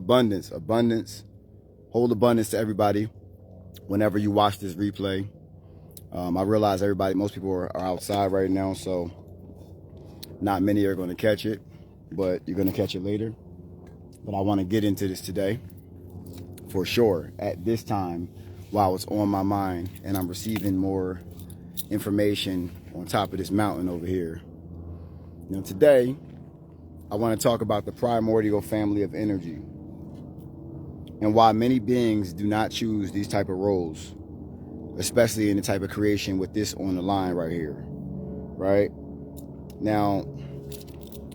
abundance, abundance. Hold abundance to everybody whenever you watch this replay. I realize most people are outside right now, so not many are going to catch it, but you're going to catch it later. But I want to get into this today for sure at this time while it's on my mind and I'm receiving more information on top of this mountain over here. Now today, I want to talk about the primordial family of energy and why many beings do not choose these type of roles, especially in the type of creation with this on the line right here, right? Now,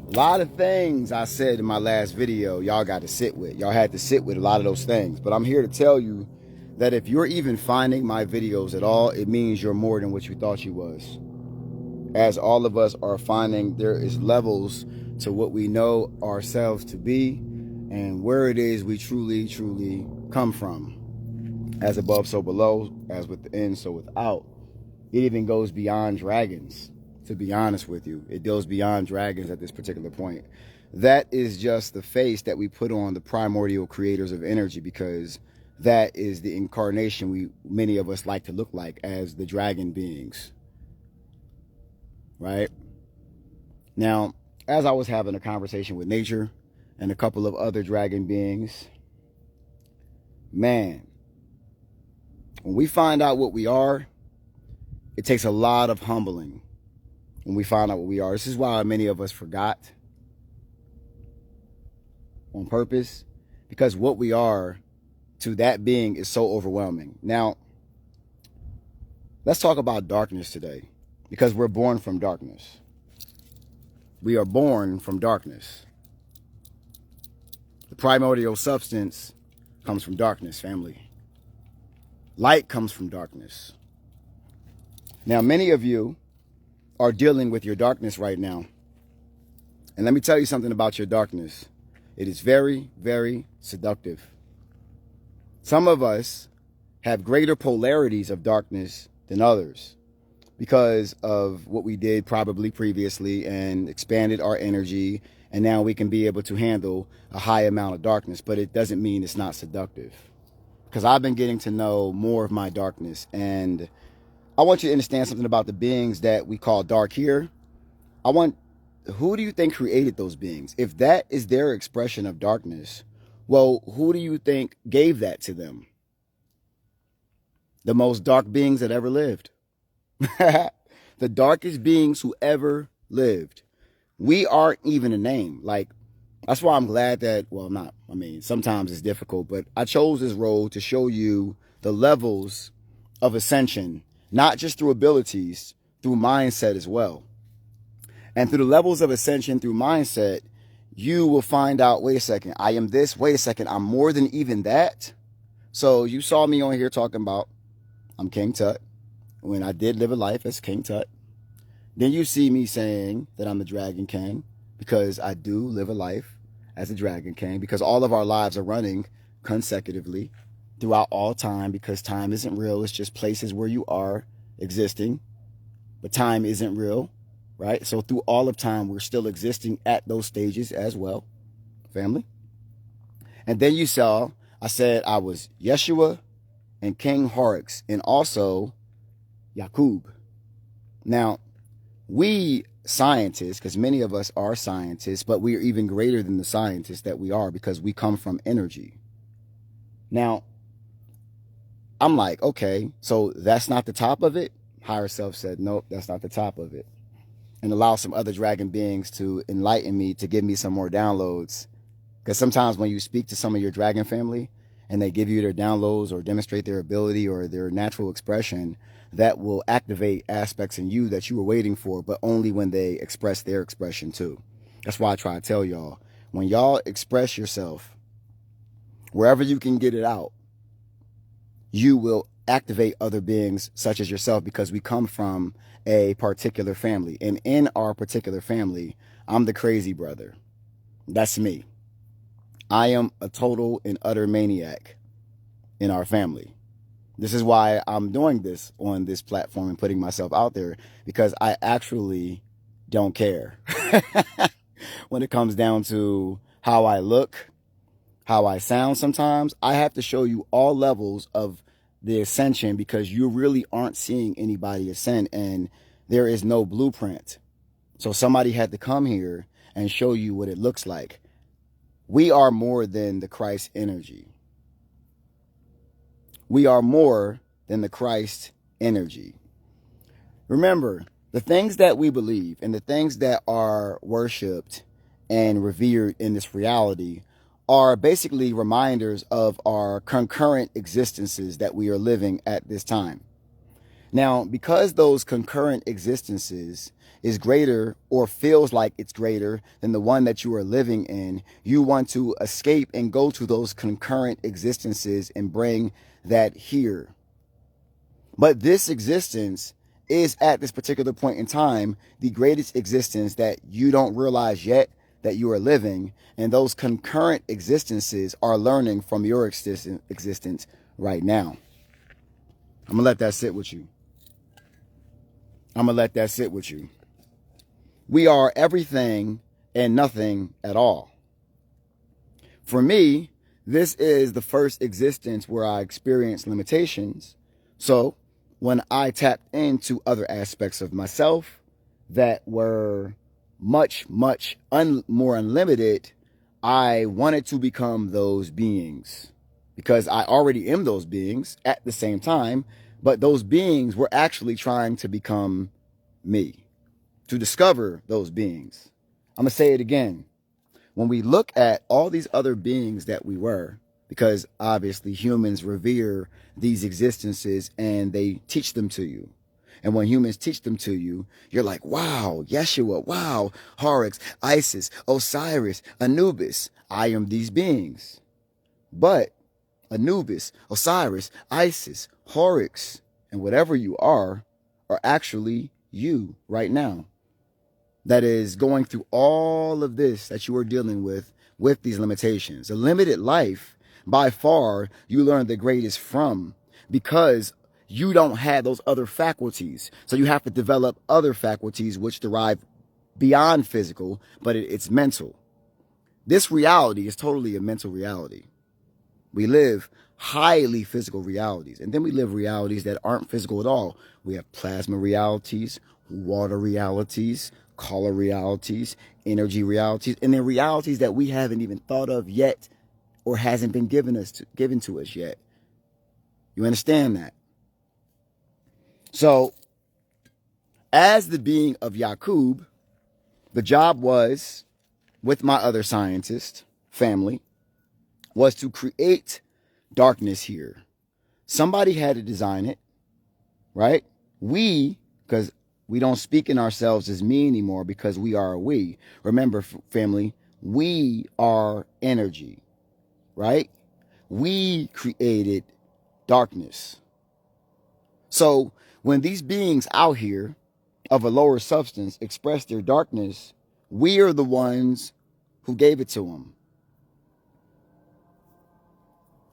a lot of things I said in my last video, y'all got to sit with. Y'all had to sit with a lot of those things. But I'm here to tell you that if you're even finding my videos at all, it means you're more than what you thought you was. As all of us are finding, there is levels to what we know ourselves to be and where it is we truly, truly come from. As above, so below, as within, so without. It even goes beyond dragons, to be honest with you. It goes beyond dragons at this particular point. That is just the face that we put on the primordial creators of energy, because that is the incarnation many of us like to look like as the dragon beings. Right? Now, as I was having a conversation with nature and a couple of other dragon beings, man, when we find out what we are, it takes a lot of humbling when we find out what we are. This is why many of us forgot on purpose, because what we are to that being is so overwhelming. Now, let's talk about darkness today, because we're born from darkness. We are born from darkness. The primordial substance comes from darkness, family. Light comes from darkness. Now, many of you are dealing with your darkness right now. And let me tell you something about your darkness. It is very, very seductive. Some of us have greater polarities of darkness than others because of what we did probably previously and expanded our energy. And now we can be able to handle a high amount of darkness, but it doesn't mean it's not seductive. Because I've been getting to know more of my darkness, and I want you to understand something about the beings that we call dark here. Who do you think created those beings? If that is their expression of darkness, well, who do you think gave that to them? The most dark beings that ever lived. The darkest beings who ever lived. We aren't even a name. Like, that's why I'm glad that, sometimes it's difficult, but I chose this role to show you the levels of ascension, not just through abilities, through mindset as well. And through the levels of ascension through mindset, you will find out, wait a second, I am this, wait a second, I'm more than even that. So you saw me on here talking about I'm King Tut, when I did live a life as King Tut. Then you see me saying that I'm the Dragon King, because I do live a life as a Dragon King, because all of our lives are running consecutively throughout all time, because time isn't real. It's just places where you are existing, but time isn't real, right? So through all of time, we're still existing at those stages as well, family. And then you saw, I said I was Yeshua and King Horrocks, and also Yakub. Now, we scientists, because many of us are scientists, but we are even greater than the scientists that we are, because we come from energy. Now, I'm like, okay, so that's not the top of it? Higher self said, nope, that's not the top of it. And allow some other dragon beings to enlighten me, to give me some more downloads. Because sometimes when you speak to some of your dragon family and they give you their downloads or demonstrate their ability or their natural expression, that will activate aspects in you that you were waiting for, but only when they express their expression too. That's why I try to tell y'all, when y'all express yourself, wherever you can get it out, you will activate other beings such as yourself, because we come from a particular family. And in our particular family, I'm the crazy brother. That's me. I am a total and utter maniac in our family. This is why I'm doing this on this platform and putting myself out there, because I actually don't care when it comes down to how I look, how I sound sometimes, I have to show you all levels of the ascension because you really aren't seeing anybody ascend and there is no blueprint. So somebody had to come here and show you what it looks like. We are more than the Christ energy. We are more than the Christ energy. Remember, the things that we believe and the things that are worshipped and revered in this reality are basically reminders of our concurrent existences that we are living at this time. Now, because those concurrent existences is greater or feels like it's greater than the one that you are living in, you want to escape and go to those concurrent existences and bring that here. But this existence is at this particular point in time the greatest existence that you don't realize yet that you are living, and those concurrent existences are learning from your existence right now. I'm gonna let that sit with you. I'm gonna let that sit with you. We are everything and nothing at all. For me, this is the first existence where I experienced limitations. So when I tapped into other aspects of myself that were much more unlimited, I wanted to become those beings because I already am those beings at the same time, but those beings were actually trying to become me, to discover those beings. I'm going to say it again. When we look at all these other beings that we were, because obviously humans revere these existences and they teach them to you. And when humans teach them to you, you're like, wow, Yeshua, wow, Horus, Isis, Osiris, Anubis. I am these beings. But Anubis, Osiris, Isis, Horus, and whatever you are actually you right now. That is going through all of this that you are dealing with these limitations. A limited life, by far, you learn the greatest from because you don't have those other faculties. So you have to develop other faculties which derive beyond physical, but it's mental. This reality is totally a mental reality. We live highly physical realities, and then we live realities that aren't physical at all. We have plasma realities, water realities, color realities, energy realities, and then realities that we haven't even thought of yet or hasn't been given to us yet. You understand that? So, as the being of Yakub, the job was, with my other scientist family, was to create darkness here. Somebody had to design it, right? We, because we don't speak in ourselves as me anymore because we are a we. Remember, family, we are energy, right? We created darkness. So when these beings out here of a lower substance express their darkness, we are the ones who gave it to them.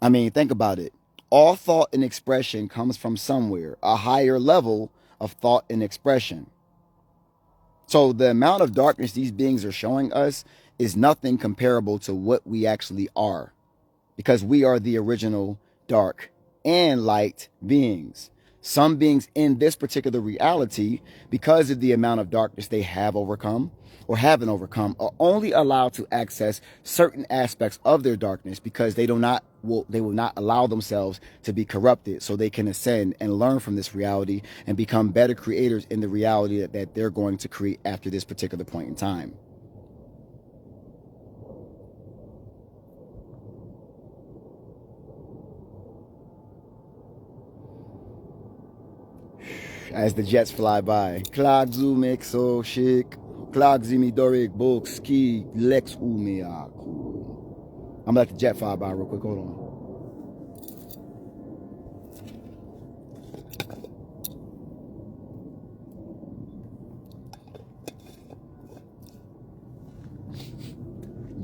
I mean, think about it. All thought and expression comes from somewhere, a higher level of thought and expression. So the amount of darkness these beings are showing us is nothing comparable to what we actually are, because we are the original dark and light beings. Some beings in this particular reality, because of the amount of darkness they have overcome or haven't overcome, are only allowed to access certain aspects of their darkness because they will not allow themselves to be corrupted, so they can ascend and learn from this reality and become better creators in the reality that they're going to create after this particular point in time. As the jets fly by. Klagzu mexo shik. Klagzimi dorek bok ski lex umiaku. I'm gonna let the jet fly by real quick. Hold on.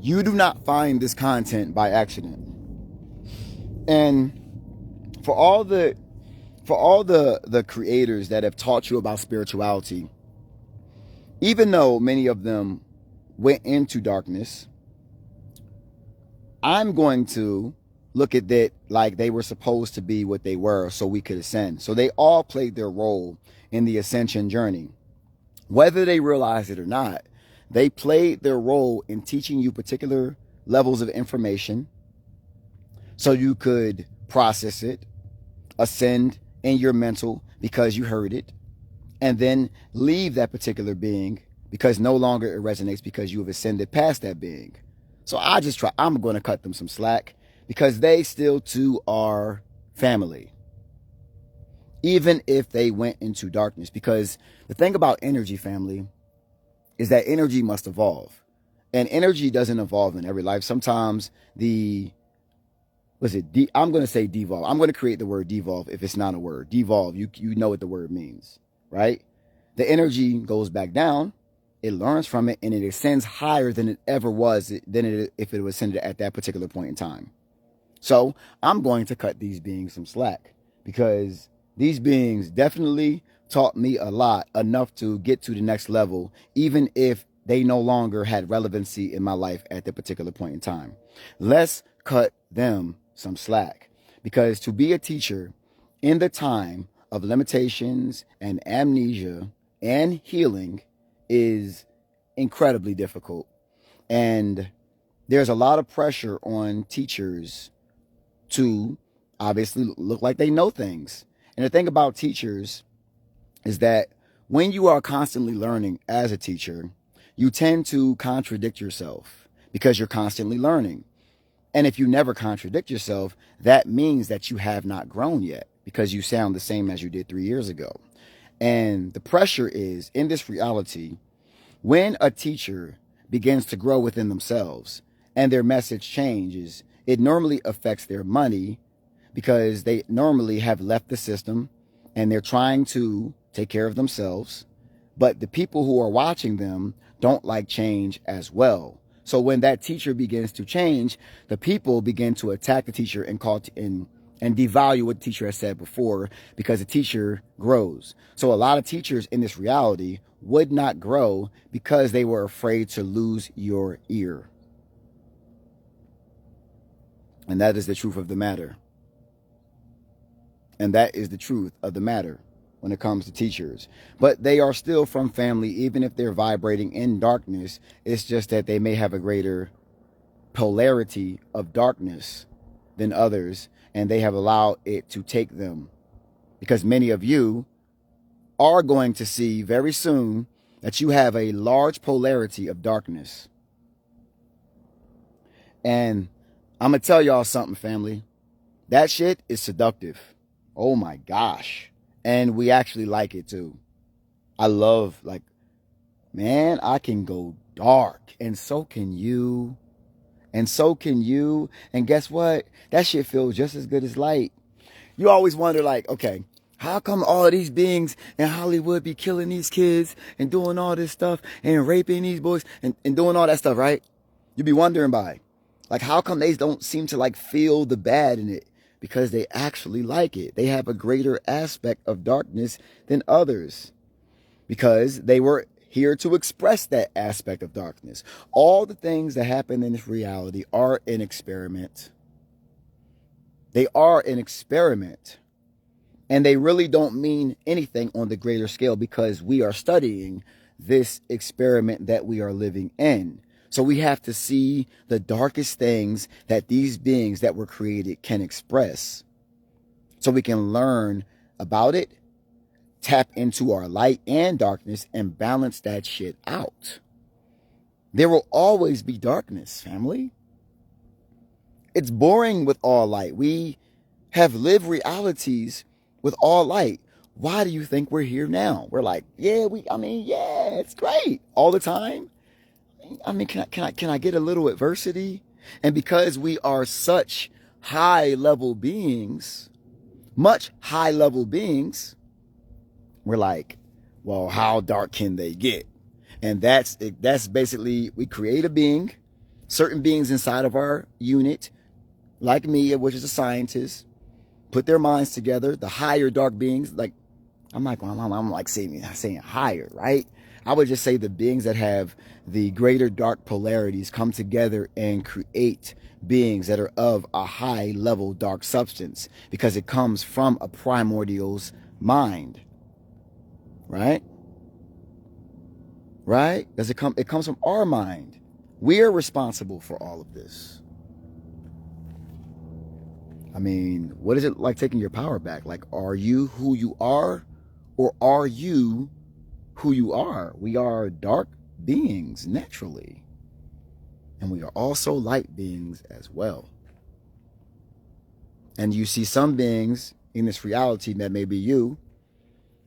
You do not find this content by accident. And for all the creators that have taught you about spirituality, even though many of them went into darkness, I'm going to look at that like they were supposed to be what they were so we could ascend. So they all played their role in the ascension journey. Whether they realize it or not, they played their role in teaching you particular levels of information so you could process it, ascend in your mental because you heard it, and then leave that particular being because no longer it resonates because you have ascended past that being. So I'm going to cut them some slack because they still too are family. Even if they went into darkness, because the thing about energy, family, is that energy must evolve. And energy doesn't evolve in every life. Sometimes I'm going to say devolve. I'm going to create the word devolve if it's not a word. Devolve, you know what the word means, right? The energy goes back down, it learns from it, and it ascends higher than it ever was if it was ascended at that particular point in time. So I'm going to cut these beings some slack because these beings definitely taught me a lot, enough to get to the next level, even if they no longer had relevancy in my life at the particular point in time. Let's cut them some slack, because to be a teacher in the time of limitations and amnesia and healing is incredibly difficult. And there's a lot of pressure on teachers to obviously look like they know things. And the thing about teachers is that when you are constantly learning as a teacher, you tend to contradict yourself because you're constantly learning. And if you never contradict yourself, that means that you have not grown yet because you sound the same as you did 3 years ago. And the pressure is, in this reality, when a teacher begins to grow within themselves and their message changes, it normally affects their money because they normally have left the system and they're trying to take care of themselves. But the people who are watching them don't like change as well. So when that teacher begins to change, the people begin to attack the teacher and devalue what the teacher has said before because the teacher grows. So a lot of teachers in this reality would not grow because they were afraid to lose your ear. And that is the truth of the matter. And that is the truth of the matter when it comes to teachers. But they are still from family, even if they're vibrating in darkness. It's just that they may have a greater polarity of darkness than others, and they have allowed it to take them. Because many of you are going to see very soon that you have a large polarity of darkness. And I'm going to tell y'all something, family. That shit is seductive. Oh my gosh. And we actually like it too. I love, man, I can go dark. And so can you. And so can you. And guess what? That shit feels just as good as light. You always wonder, okay, how come all these beings in Hollywood be killing these kids and doing all this stuff and raping these boys and doing all that stuff, right? You be wondering how come they don't seem to feel the bad in it? Because they actually like it. They have a greater aspect of darkness than others because they were here to express that aspect of darkness. All the things that happen in this reality are an experiment. They are an experiment. And they really don't mean anything on the greater scale because we are studying this experiment that we are living in. So we have to see the darkest things that these beings that were created can express. So we can learn about it, tap into our light and darkness, and balance that shit out. There will always be darkness, family. It's boring with all light. We have lived realities with all light. Why do you think we're here now? We're yeah, it's great all the time. Can I get a little adversity? And because we are such high level beings, much high level beings, we're well, how dark can they get? And that's basically, we create a being, certain beings inside of our unit, like me, which is a scientist, put their minds together, the higher dark beings, I'm not going, I'm like saying higher, right? I would just say the beings that have the greater dark polarities come together and create beings that are of a high level dark substance, because it comes from a primordial's mind, right? Right? Because it comes from our mind. We are responsible for all of this. I mean, what is it like taking your power back? Like, are you who you are, or are you who you are? We are dark beings naturally, and we are also light beings as well. And you see some beings in this reality that may be you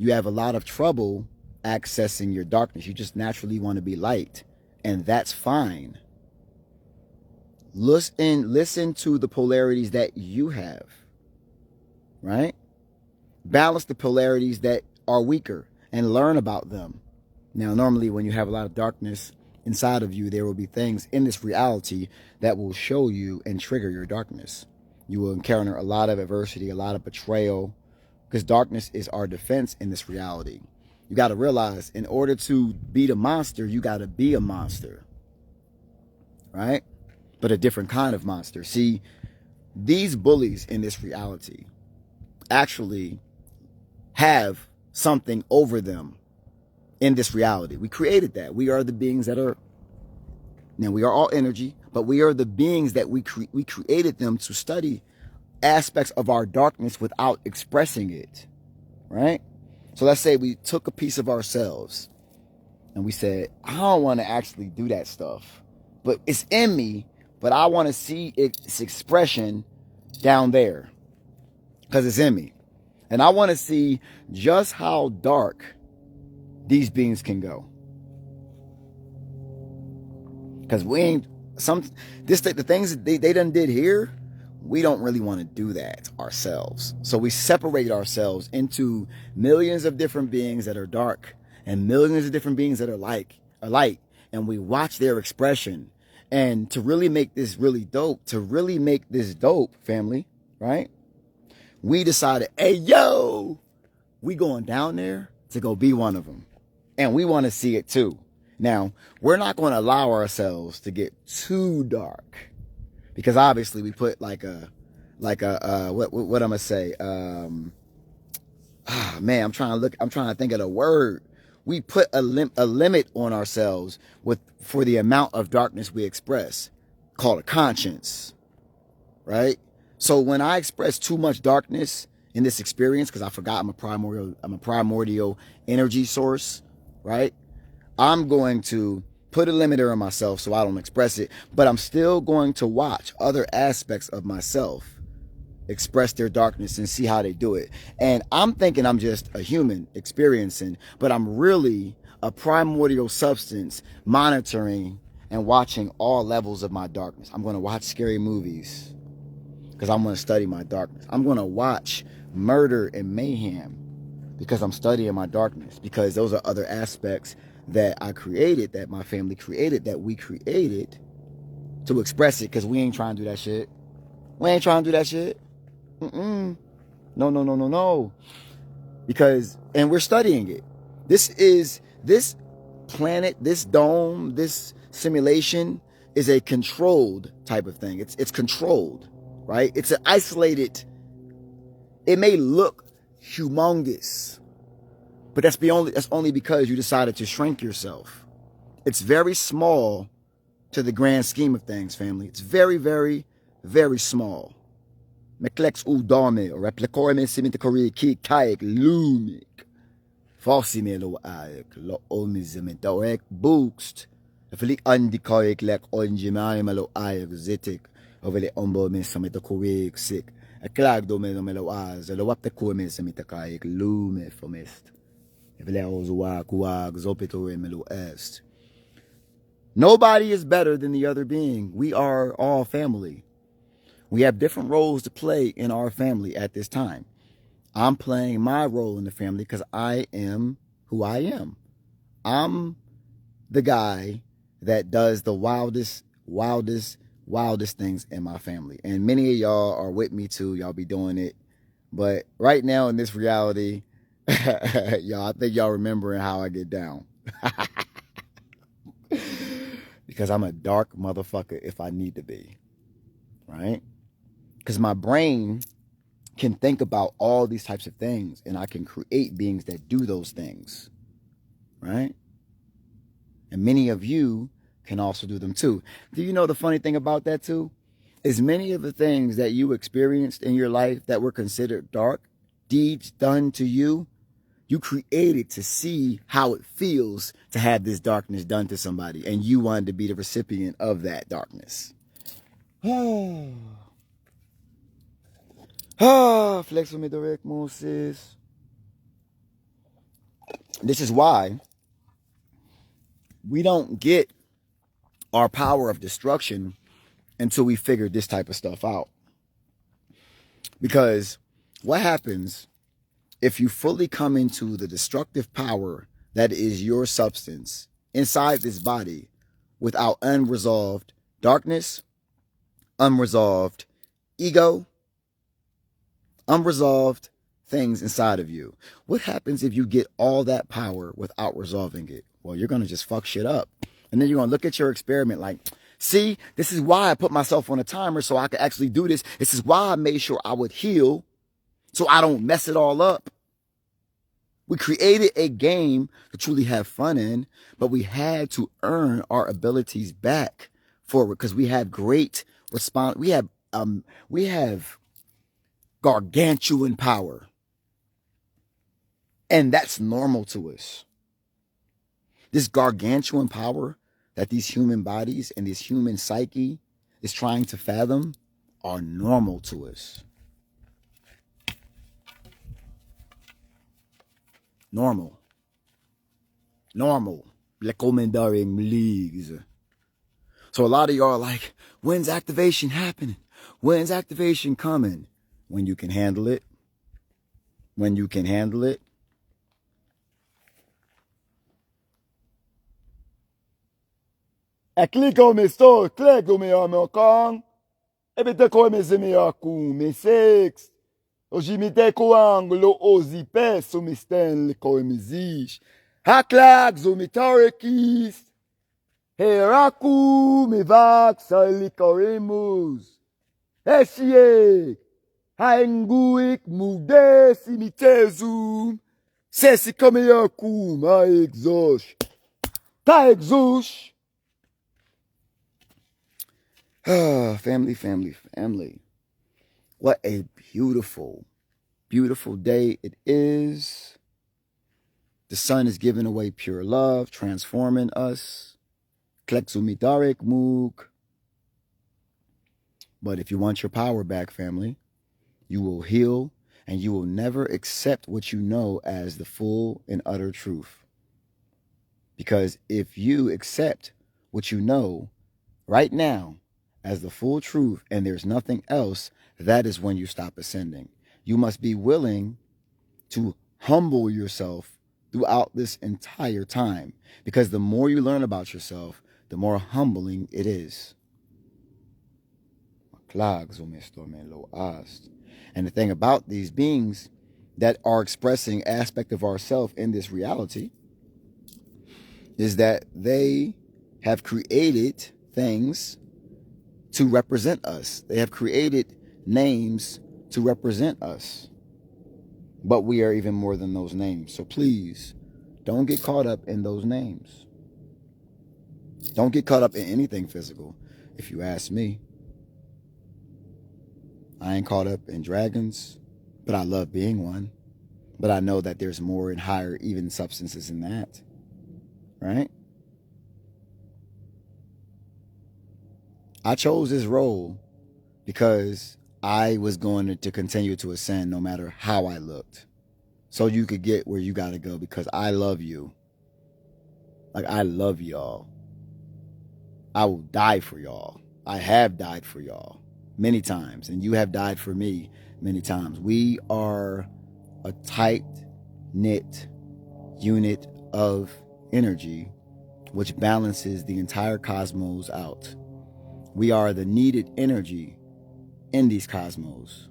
have a lot of trouble accessing your darkness. You just naturally want to be light, and that's fine. Listen to the polarities that you have, right? Balance the polarities that are weaker and learn about them. Now, normally when you have a lot of darkness inside of you, there will be things in this reality that will show you and trigger your darkness. You will encounter a lot of adversity, a lot of betrayal, because darkness is our defense in this reality. You got to realize, in order to beat a monster, you got to be a monster, right? But a different kind of monster. See, these bullies in this reality actually have something over them in this reality. We created that. We are the beings that are, now we are all energy, but we are the beings that we created them to study aspects of our darkness without expressing it, right? So let's say we took a piece of ourselves and we said, I don't want to actually do that stuff, but it's in me, but I want to see its expression down there because it's in me. And I want to see just how dark these beings can go. Because we ain't, the things that they done did here, we don't really want to do that ourselves. So we separate ourselves into millions of different beings that are dark and millions of different beings that are light. And we watch their expression. And to really make this really dope, family, right? We decided, hey, yo, we going down there to go be one of them. And we want to see it too. Now, we're not going to allow ourselves to get too dark, because obviously we put what I'm gonna say? Man, I'm trying to think of the word. We put a limit on ourselves for the amount of darkness we express, called a conscience, right? So when I express too much darkness in this experience, because I forgot I'm a primordial energy source, right? I'm going to put a limiter on myself so I don't express it, but I'm still going to watch other aspects of myself express their darkness and see how they do it. And I'm thinking I'm just a human experiencing, but I'm really a primordial substance monitoring and watching all levels of my darkness. I'm going to watch scary movies because I'm going to study my darkness. I'm going to watch murder and mayhem because I'm studying my darkness, because those are other aspects that I created, that my family created, that we created to express it, because we ain't trying to do that shit. No. And we're studying it. This planet, this dome, this simulation is a controlled type of thing. It's controlled, right? It's an isolated, it may look humongous, but that's only because you decided to shrink yourself. It's very small to the grand scheme of things, family. It's very, very, very small. Meklex udame, or replicorme simitakoriki kaik lumik. Falsime lo aik, lo omizimentaorek boost. Felik andikoik lek onjimani malo aik zitik. Ovele ombo min samitakorik sik. A clag do me lo az, lo wap the corme samitakai lume fomist. Nobody is better than the other being. We are all family. We have different roles to play in our family at this time. I'm playing my role in the family because I am who I am. I'm the guy that does the wildest things in my family. And many of y'all are with me too. Y'all be doing it. But right now in this reality, Y'all, I think y'all remembering how I get down. Because I'm a dark motherfucker if I need to be. Right? Because my brain can think about all these types of things and I can create beings that do those things. Right? And many of you can also do them too. Do you know the funny thing about that too? Is many of the things that you experienced in your life that were considered dark deeds done to you, you created to see how it feels to have this darkness done to somebody, and you wanted to be the recipient of that darkness. Flex with me direct, Moses. This is why we don't get our power of destruction until we figure this type of stuff out. Because what happens if you fully come into the destructive power that is your substance inside this body without unresolved darkness, unresolved ego, unresolved things inside of you? What happens if you get all that power without resolving it? Well, you're going to just fuck shit up. And then you're going to look at your experiment like, see, this is why I put myself on a timer so I could actually do this. This is why I made sure I would heal so I don't mess it all up. We created a game to truly have fun in, but we had to earn our abilities back for it because we have great response. We have gargantuan power. And that's normal to us. This gargantuan power that these human bodies and this human psyche is trying to fathom are normal to us. Normal. Le commandaring leagues. So a lot of y'all are like, when's activation happening? When's activation coming? When you can handle it. When you can handle it. E clico me sto, clico me o meu con. E bete ko me se me aku, me sex. Hoje me te ko anglo ozi peso me sten ko me zish. Haklag zo me tarekis. Heraku me vax ali koremus. Esie. Haenguik mude si mi tezum. Sesi kome yaku ma exosh. Ta exosh. Family. What a beautiful, beautiful day it is. The sun is giving away pure love, transforming us. Kleksumidarek Moog. But if you want your power back, family, you will heal and you will never accept what you know as the full and utter truth. Because if you accept what you know right now as the full truth and there's nothing else, that is when you stop ascending. You must be willing to humble yourself throughout this entire time, because the more you learn about yourself, the more humbling it is. And the thing about these beings that are expressing aspect of ourself in this reality is that they have created things to represent us. They have created names to represent us. But we are even more than those names. So please, don't get caught up in those names. Don't get caught up in anything physical, if you ask me. I ain't caught up in dragons, but I love being one. But I know that there's more and higher even substances than that. Right? I chose this role because I was going to continue to ascend no matter how I looked. So you could get where you got to go, because I love you. Like, I love y'all. I will die for y'all. I have died for y'all many times, and you have died for me many times. We are a tight-knit unit of energy which balances the entire cosmos out. We are the needed energy in these cosmos.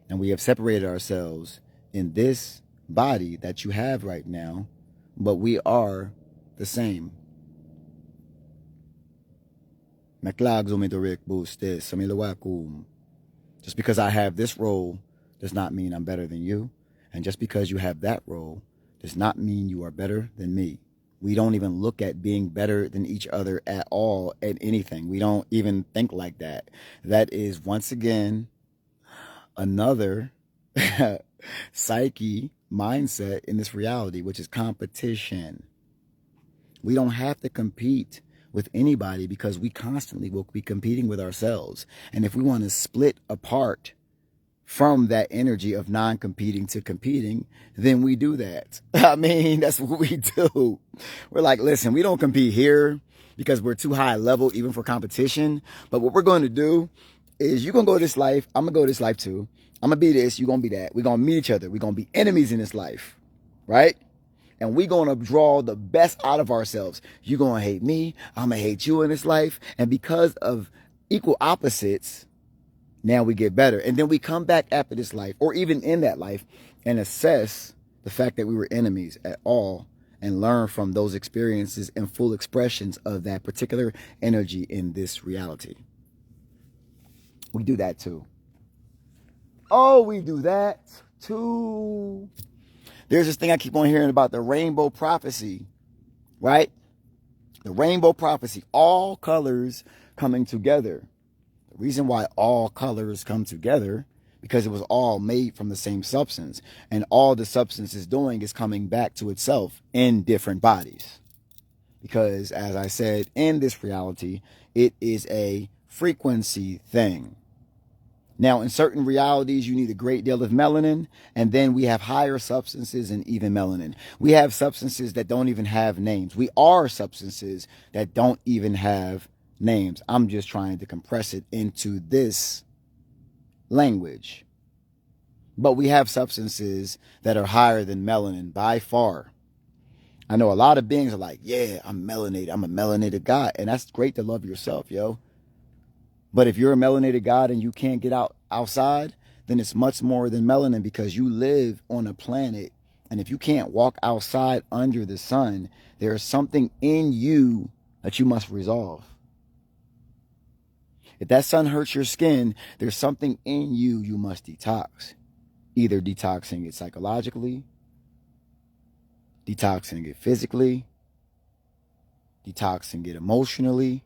And we have separated ourselves in this body that you have right now, but we are the same. Just because I have this role does not mean I'm better than you. And just because you have that role does not mean you are better than me. We don't even look at being better than each other at all at anything. We don't even think like that. That is, once again, another psyche mindset in this reality, which is competition. We don't have to compete with anybody because we constantly will be competing with ourselves. And if we want to split apart from that energy of non-competing to competing, then we do that. I mean, that's what we do. We're like, listen, we don't compete here because we're too high level even for competition. But what we're going to do is you're going to go this life. I'm going to go this life too. I'm going to be this. You're going to be that. We're going to meet each other. We're going to be enemies in this life. Right? And we're going to draw the best out of ourselves. You're going to hate me. I'm going to hate you in this life. And because of equal opposites, now we get better. And then we come back after this life, or even in that life, and assess the fact that we were enemies at all and learn from those experiences and full expressions of that particular energy in this reality. We do that too. Oh, we do that too. There's this thing I keep on hearing about, the rainbow prophecy, right? The rainbow prophecy, all colors coming together. The reason why all colors come together, because it was all made from the same substance. And all the substance is doing is coming back to itself in different bodies. Because, as I said, in this reality, it is a frequency thing. Now, in certain realities, you need a great deal of melanin, and then we have higher substances and even melanin. We have substances that don't even have names. We are substances that don't even have names. I'm just trying to compress it into this language. But we have substances that are higher than melanin by far. I know a lot of beings are like, yeah, I'm melanated. I'm a melanated God. And that's great to love yourself, yo. But if you're a melanated God and you can't get outside, then it's much more than melanin, because you live on a planet. And if you can't walk outside under the sun, there is something in you that you must resolve. If that sun hurts your skin, there's something in you you must detox. Either detoxing it psychologically, detoxing it physically, detoxing it emotionally.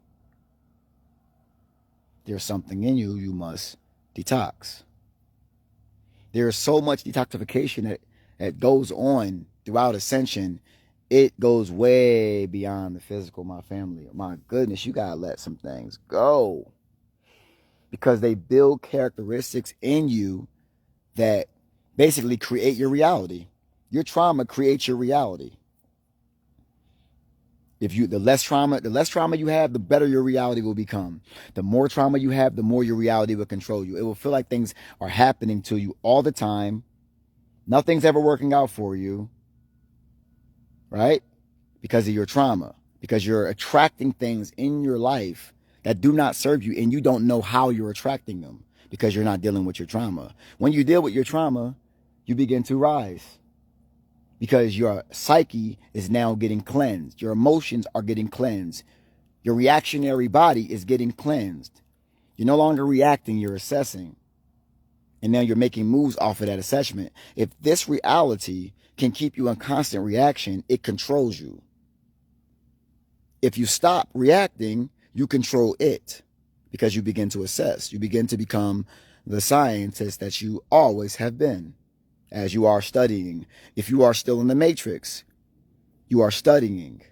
There's something in you you must detox. There is so much detoxification that goes on throughout ascension. It goes way beyond the physical, my family. My goodness, you gotta let some things go. Because they build characteristics in you that basically create your reality. Your trauma creates your reality. The less trauma you have, the better your reality will become. The more trauma you have, the more your reality will control you. It will feel like things are happening to you all the time. Nothing's ever working out for you, right? Because of your trauma. Because you're attracting things in your life that do not serve you, and you don't know how you're attracting them because you're not dealing with your trauma. When you deal with your trauma, you begin to rise. Because your psyche is now getting cleansed. Your emotions are getting cleansed. Your reactionary body is getting cleansed. You're no longer reacting, you're assessing. And now you're making moves off of that assessment. If this reality can keep you in constant reaction, it controls you. If you stop reacting, you control it. Because you begin to assess. You begin to become the scientist that you always have been. As you are studying. If you are still in the matrix, you are studying.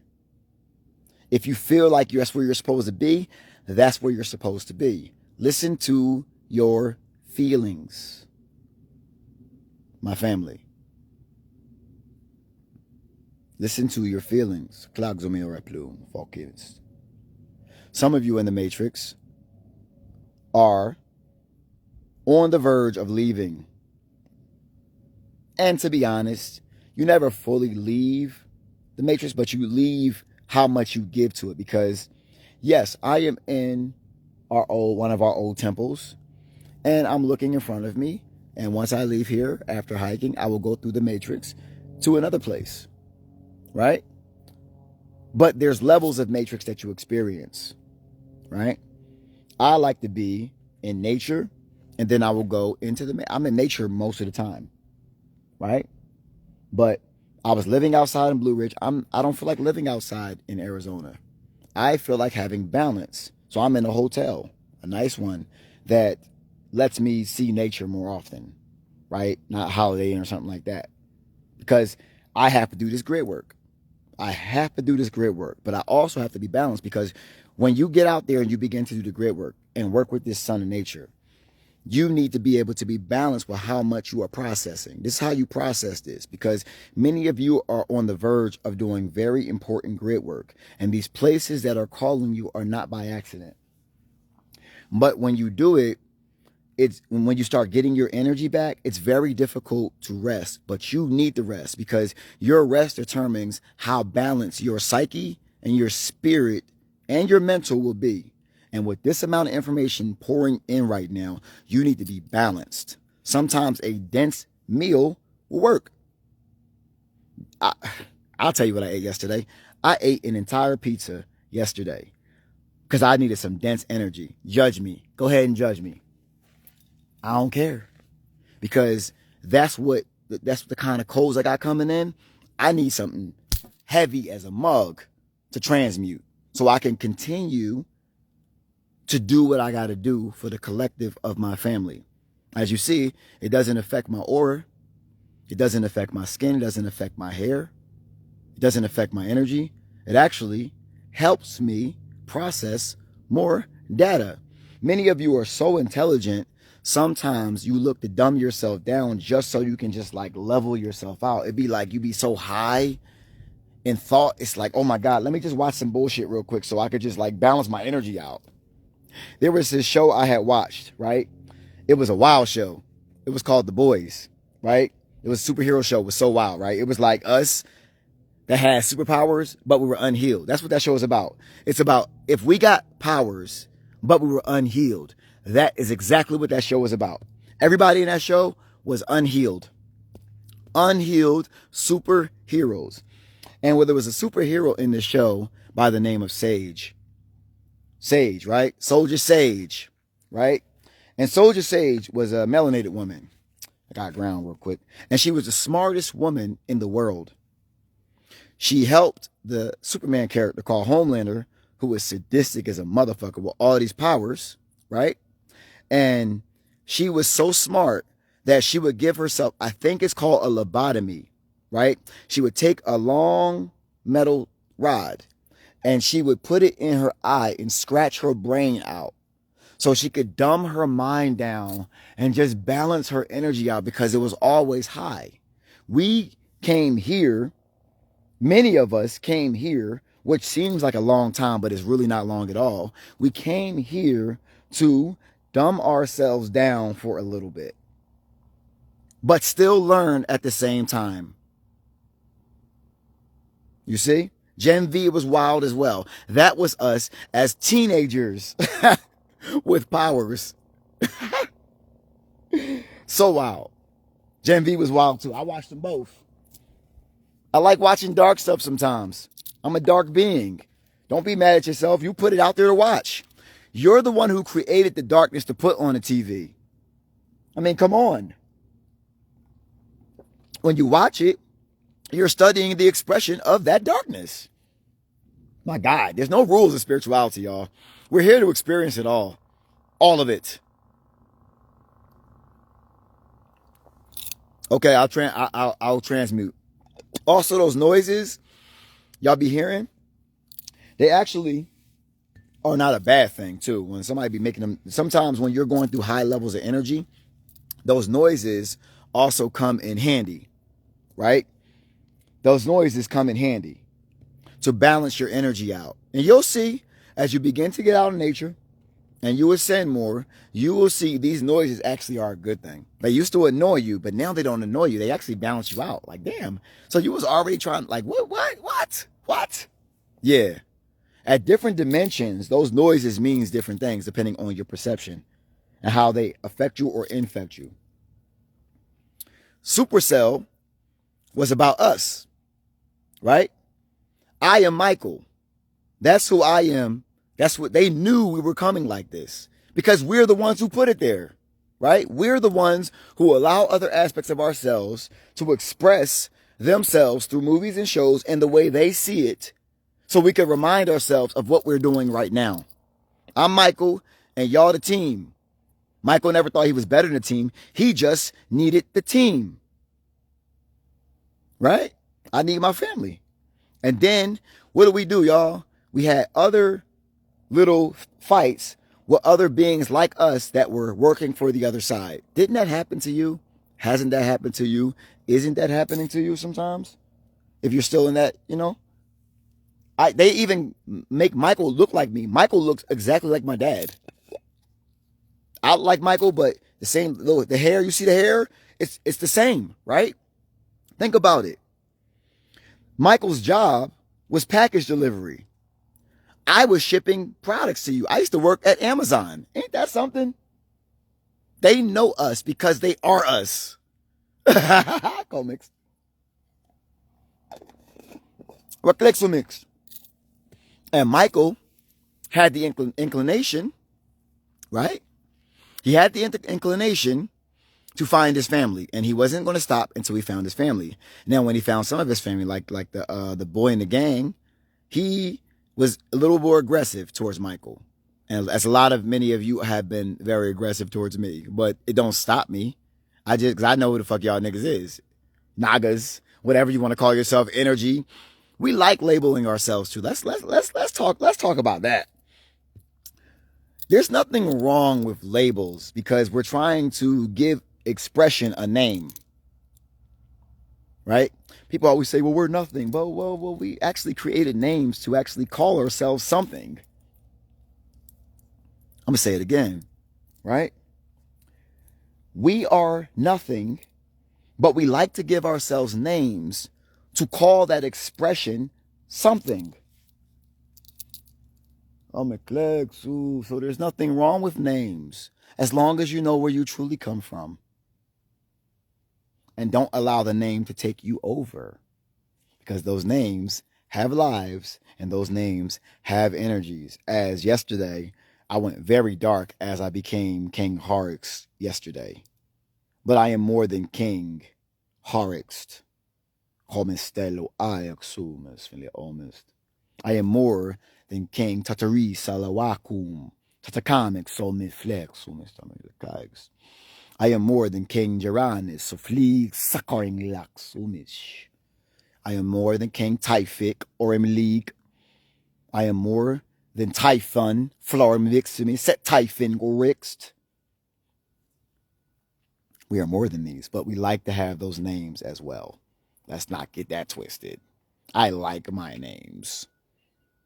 If you feel like that's where you're supposed to be, that's where you're supposed to be. Listen to your feelings, my family. Listen to your feelings. Some of you in the matrix are on the verge of leaving. And to be honest, you never fully leave the matrix, but you leave how much you give to it. Because, yes, I am in one of our old temples, and I'm looking in front of me And once I leave here after hiking, I will go through the matrix to another place, right? But there's levels of matrix that you experience, right? I like to be in nature, and then I will go into I'm in nature most of the time, right? But I was living outside in Blue Ridge. I don't feel like living outside in Arizona. I feel like having balance. So I'm in a hotel, a nice one that lets me see nature more often, right? Not Holiday Inn or something like that. Because I have to do this grid work. I have to do this grid work, but I also have to be balanced, because when you get out there and you begin to do the grid work and work with this sun and nature, you need to be able to be balanced with how much you are processing. This is how you process this, because many of you are on the verge of doing very important grid work, and these places that are calling you are not by accident. But when you do it, it's when you start getting your energy back, it's very difficult to rest, but you need to rest, because your rest determines how balanced your psyche and your spirit and your mental will be. And with this amount of information pouring in right now, you need to be balanced. Sometimes a dense meal will work. I'll tell you what I ate yesterday. I ate an entire pizza yesterday because I needed some dense energy. Judge me. Go ahead and judge me. I don't care, because that's the kind of codes I got coming in. I need something heavy as a mug to transmute so I can continue to do what I got to do for the collective of my family. As you see, it doesn't affect my aura. It doesn't affect my skin. It doesn't affect my hair. It doesn't affect my energy. It actually helps me process more data. Many of you are so intelligent. Sometimes you look to dumb yourself down just so you can just like level yourself out. It'd be like you be so high in thought. It's like, oh my God, let me just watch some bullshit real quick so I could just like balance my energy out. There was this show I had watched, right? It was a wild show. It was called The Boys, right? It was a superhero show. It was so wild, right? It was like us that had superpowers, but we were unhealed. That's what that show is about. It's about if we got powers, but we were unhealed. That is exactly what that show was about. Everybody in that show was unhealed. Unhealed superheroes. And where there was a superhero in the show by the name of Sage. Sage, right? Soldier Sage, right? And Soldier Sage was a melanated woman. I got ground real quick. And she was the smartest woman in the world. She helped the Superman character called Homelander, who was sadistic as a motherfucker with all these powers, right? And she was so smart that she would give herself, I think it's called a lobotomy, right? She would take a long metal rod and she would put it in her eye and scratch her brain out so she could dumb her mind down and just balance her energy out, because it was always high. We came here, many of us came here, which seems like a long time, but it's really not long at all. We came here to dumb ourselves down for a little bit, but still learn at the same time. You see? Gen V was wild as well. That was us as teenagers with powers. So wild. Gen V was wild too. I watched them both. I like watching dark stuff sometimes. I'm a dark being. Don't be mad at yourself. You put it out there to watch. You're the one who created the darkness to put on the TV. I mean, come on. When you watch it, you're studying the expression of that darkness. My God, there's no rules of spirituality, y'all. We're here to experience it all. All of it. Okay, I'll transmute. Also, those noises y'all be hearing, they actually are not a bad thing too. When somebody be making them, sometimes when you're going through high levels of energy, those noises also come in handy, right? Those noises come in handy to balance your energy out. And you'll see as you begin to get out in nature and you ascend more, you will see these noises actually are a good thing. They used to annoy you, but now they don't annoy you. They actually balance you out. Like, damn. So you was already trying, like, what? Yeah. At different dimensions, those noises means different things depending on your perception and how they affect you or infect you. Supercell was about us, right? I am Michael. That's who I am. That's what they knew we were coming like this because we're the ones who put it there, right? We're the ones who allow other aspects of ourselves to express themselves through movies and shows and the way they see it so we can remind ourselves of what we're doing right now. I'm Michael and y'all the team. Michael never thought he was better than the team. He just needed the team, right? I need my family. And then what do, y'all? We had other little fights with other beings like us that were working for the other side. Didn't that happen to you? Hasn't that happened to you? Isn't that happening to you sometimes? If you're still in that, they even make Michael look like me. Michael looks exactly like my dad. I like Michael, but the hair, you see the hair? It's the same, right? Think about it. Michael's job was package delivery. I was shipping products to you. I used to work at Amazon. Ain't that something? They know us because they are us. Comics. Reflexomix. And Michael had the inclination, right? He had the inclination to find his family, and he wasn't going to stop until he found his family. Now, when he found some of his family, like the boy in the gang, he was a little more aggressive towards Michael. And as many of you have been very aggressive towards me, but it don't stop me. Cause I know who the fuck y'all niggas is. Nagas, whatever you want to call yourself, energy. We like labeling ourselves too. Let's talk about that. There's nothing wrong with labels because we're trying to give expression a name. Right? People always say, well, we're nothing. Well, we actually created names to actually call ourselves something. I'm going to say it again, right? We are nothing, but we like to give ourselves names to call that expression something. So there's nothing wrong with names as long as you know where you truly come from. And don't allow the name to take you over. Because those names have lives and those names have energies. As yesterday, I went very dark as I became King Horrocks yesterday. But I am more than King Horrocks. I am more than King Tatari Salawakum. Tatakamek Solmiflex. I am more than King Geranus, so flee succoring lax umish. I am more than King Typhik or League. I am more than Typhon, Florum Viximi, Set Typhon Gorixt. We are more than these, but we like to have those names as well. Let's not get that twisted. I like my names.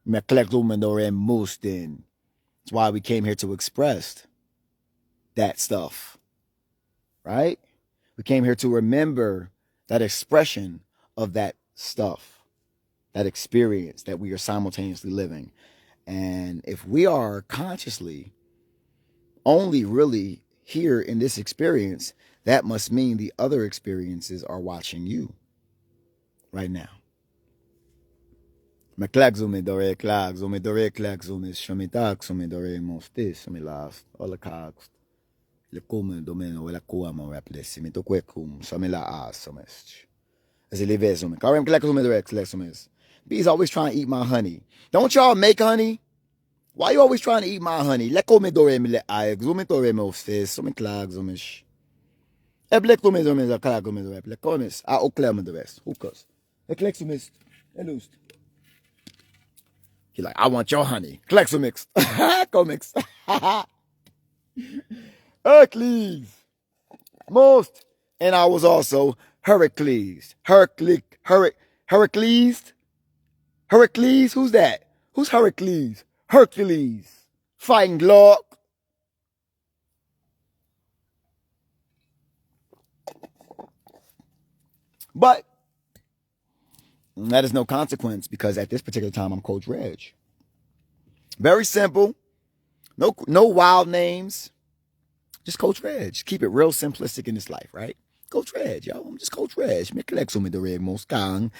That's why we came here to express that stuff. Right? We came here to remember that expression of that stuff, that experience that we are simultaneously living. And if we are consciously only really here in this experience, that must mean the other experiences are watching you right now. Bees always trying to eat my honey. Don't y'all make honey? Why you always trying to eat my honey? He's like, I want your honey. Klexomix. Comics. Hercules. Most. And I was also Heracles. Heracles? Heracles? Who's that? Who's Heracles? Hercules. Fighting Glock. But that is no consequence because at this particular time I'm Coach Reg. Very simple. No wild names. Just Coach Reg. Keep it real simplistic in this life, right? Coach Reg, yo. I'm just Coach Reg. Me collect me the red most kang.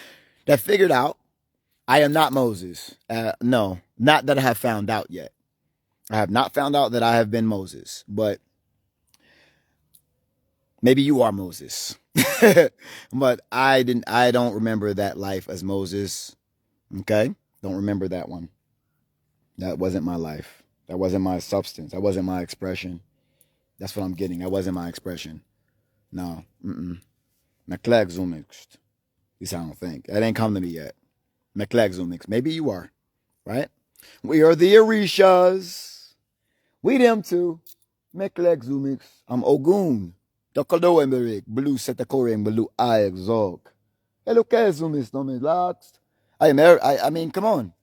That figured out I am not Moses. No, not that I have found out yet. I have not found out that I have been Moses, but maybe you are Moses. But I don't remember that life as Moses. Okay? Don't remember that one. That wasn't my life. That wasn't my substance. That wasn't my expression. That's what I'm getting. That wasn't my expression. No. McClegg Zoomixed. At least I don't think. That ain't come to me yet. McClegg Zoomixed. Maybe you are. Right? We are the Orishas. We them too. McClegg Zoomixed. I'm Ogun. Dokado Emberik. Blue Setakoreng. Blue Ayak Zog. Hello, Kazumix. No me laxed. I mean, come on.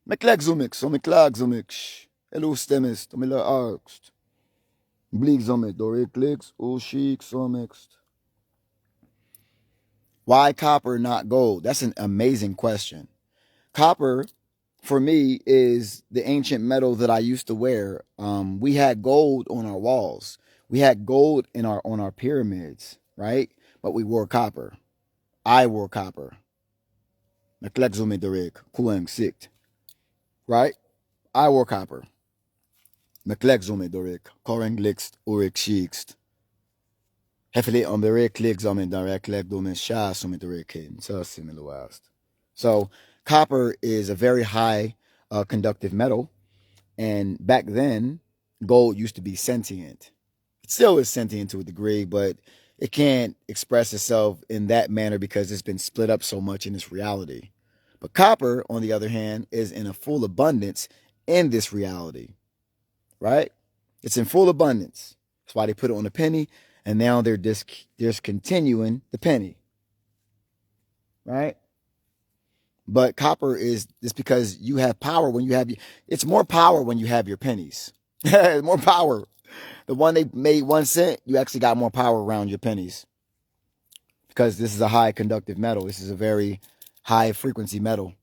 McClegg Zoomix. So McClegg Zoomix. Hello, Stemist. No me laxed. Bleak Zoomix. Dore clicks. Oh, chic Zoomixed. Why copper, not gold? That's an amazing question. Copper, for me, is the ancient metal that I used to wear. We had gold on our walls. We had gold on our pyramids, right? But we wore copper. I wore copper. Right? I wore copper. Heffelig om det klick som en direct klick då med shah som inte räcker. So similar. So copper is a very high conductive metal. And back then, gold used to be sentient. It still is sentient to a degree, but it can't express itself in that manner because it's been split up so much in this reality. But copper, on the other hand, is in a full abundance in this reality. Right? It's in full abundance. That's why they put it on a penny. And now they're discontinuing the penny. Right? But copper is just because you have power when you have, it's more power when you have your pennies. More power. The one they made 1 cent, you actually got more power around your pennies. Because this is a high conductive metal. This is a very high frequency metal.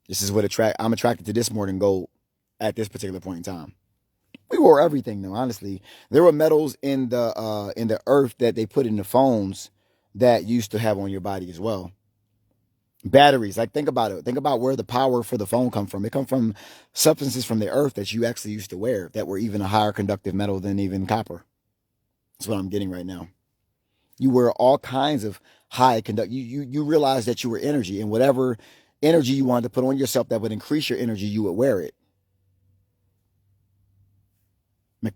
This is what I'm attracted to this more than gold at this particular point in time. We wore everything though, honestly. There were metals in the earth that they put in the phones that you used to have on your body as well. Batteries, like think about it. Think about where the power for the phone come from. It come from substances from the earth that you actually used to wear that were even a higher conductive metal than even copper. That's what I'm getting right now. You wear all kinds of high conduct. You realize that you were energy, and whatever energy you wanted to put on yourself that would increase your energy, you would wear it. This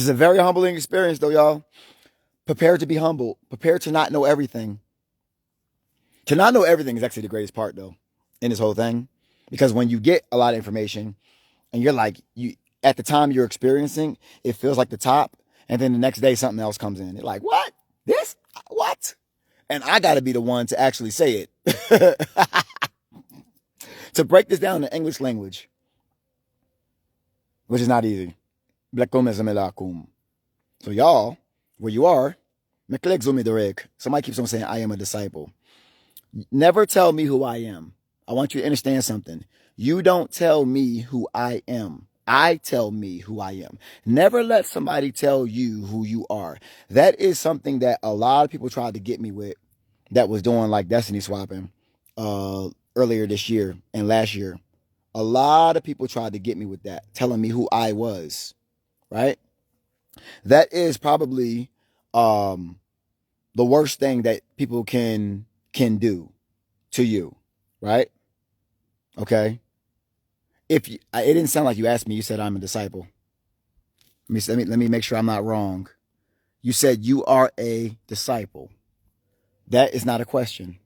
is a very humbling experience though, y'all. Prepare to be humble. Prepare to not know everything. To not know everything is actually the greatest part though in this whole thing. Because when you get a lot of information and you're like, at the time you're experiencing, it feels like the top. And then the next day something else comes in. You're like, what? This? What? And I got to be the one to actually say it. To break this down in the English language, which is not easy. So y'all, where you are, somebody keeps on saying, I am a disciple. Never tell me who I am. I want you to understand something. You don't tell me who I am. I tell me who I am. Never let somebody tell you who you are. That is something that a lot of people tried to get me with that was doing like destiny swapping earlier this year and last year. A lot of people tried to get me with that, telling me who I was, right? That is probably the worst thing that people can do to you, right? Okay? If you, it didn't sound like you asked me, you said I'm a disciple. Let me make sure I'm not wrong. You said you are a disciple. That is not a question.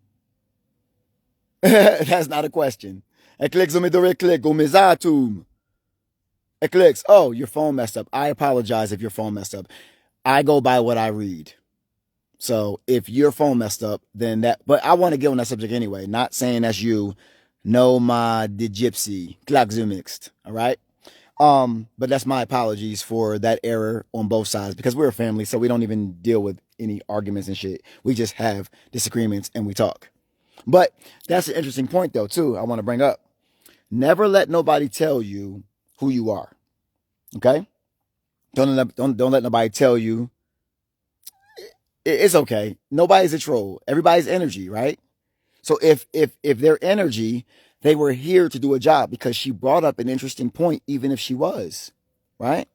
That's not a question. Oh, your phone messed up. I apologize if your phone messed up. I go by what I read. So if your phone messed up, then that, but I want to get on that subject anyway. Not saying that's you. No, my the gypsy. Mixed. All right. But that's my apologies for that error on both sides because we're a family, so we don't even deal with any arguments and shit. We just have disagreements and we talk. But that's an interesting point though, too, I want to bring up. Never let nobody tell you who you are. Okay? Don't let nobody tell you it's okay. Nobody's a troll. Everybody's energy, right? So if their energy, they were here to do a job because she brought up an interesting point, even if she was, right?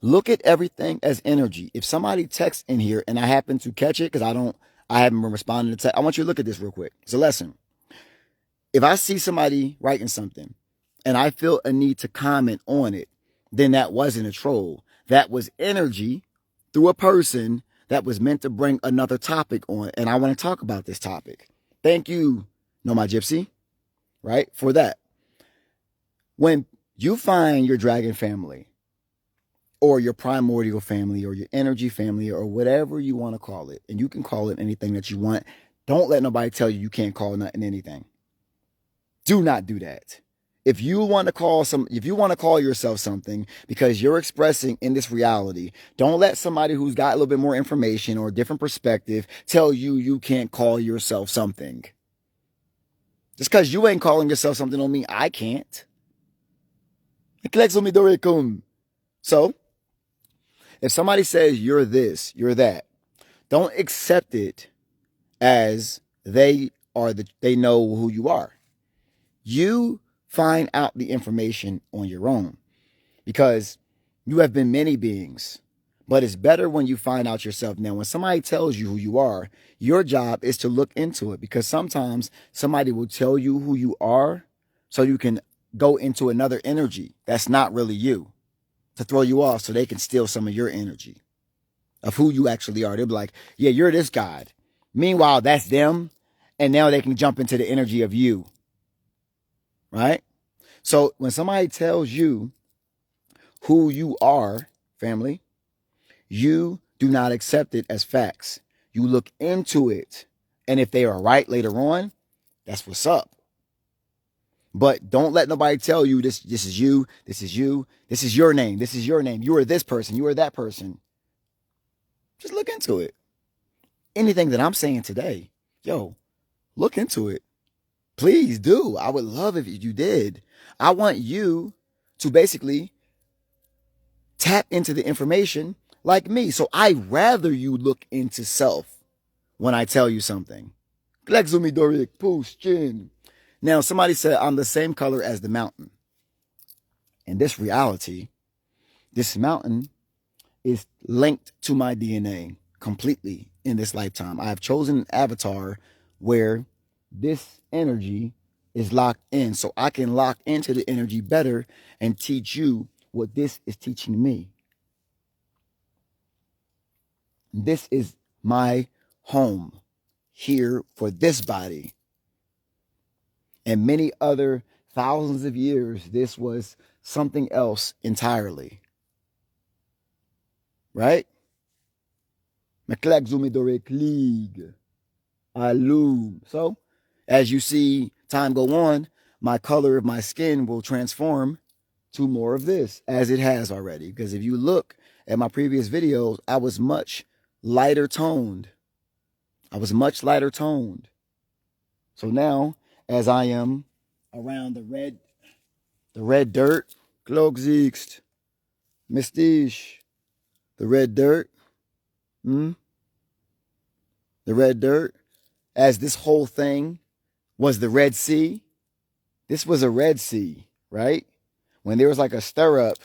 Look at everything as energy. If somebody texts in here and I happen to catch it, because I haven't been responding to text, I want you to look at this real quick. It's a lesson. If I see somebody writing something and I feel a need to comment on it, then that wasn't a troll. That was energy through a person that was meant to bring another topic on. And I want to talk about this topic. Thank you, No My Gypsy, right, for that. When you find your dragon family or your primordial family or your energy family or whatever you want to call it, and you can call it anything that you want, don't let nobody tell you you can't call nothing anything. Do not do that. If you want to call yourself something because you're expressing in this reality, don't let somebody who's got a little bit more information or a different perspective tell you you can't call yourself something. Just because you ain't calling yourself something don't mean I can't. So, if somebody says you're this, you're that, don't accept it as they know who you are. You find out the information on your own because you have been many beings, but it's better when you find out yourself. Now, when somebody tells you who you are, your job is to look into it because sometimes somebody will tell you who you are so you can go into another energy that's not really you to throw you off so they can steal some of your energy of who you actually are. They'll be like, yeah, you're this God. Meanwhile, that's them. And now they can jump into the energy of you. Right? So when somebody tells you who you are, family, you do not accept it as facts. You look into it. And if they are right later on, that's what's up. But don't let nobody tell you this is you, this is you, this is your name, this is your name. You are this person, you are that person. Just look into it. Anything that I'm saying today, yo, look into it. Please do. I would love if you did. I want you to basically tap into the information like me. So I'd rather you look into self when I tell you something. Now, somebody said I'm the same color as the mountain. In this reality, this mountain is linked to my DNA completely in this lifetime. I have chosen an avatar where this energy is locked in so I can lock into the energy better and teach you what this is teaching me. This is my home here for this body. And many other thousands of years, this was something else entirely. Right? So, as you see time go on, my color of my skin will transform to more of this, as it has already. Because if you look at my previous videos, I was much lighter toned. So now, as I am around the red dirt, Glogzicht, Mystisch, the red dirt, the red dirt, as this whole thing was the Red Sea. This was a Red Sea, right? When there was like a stir up,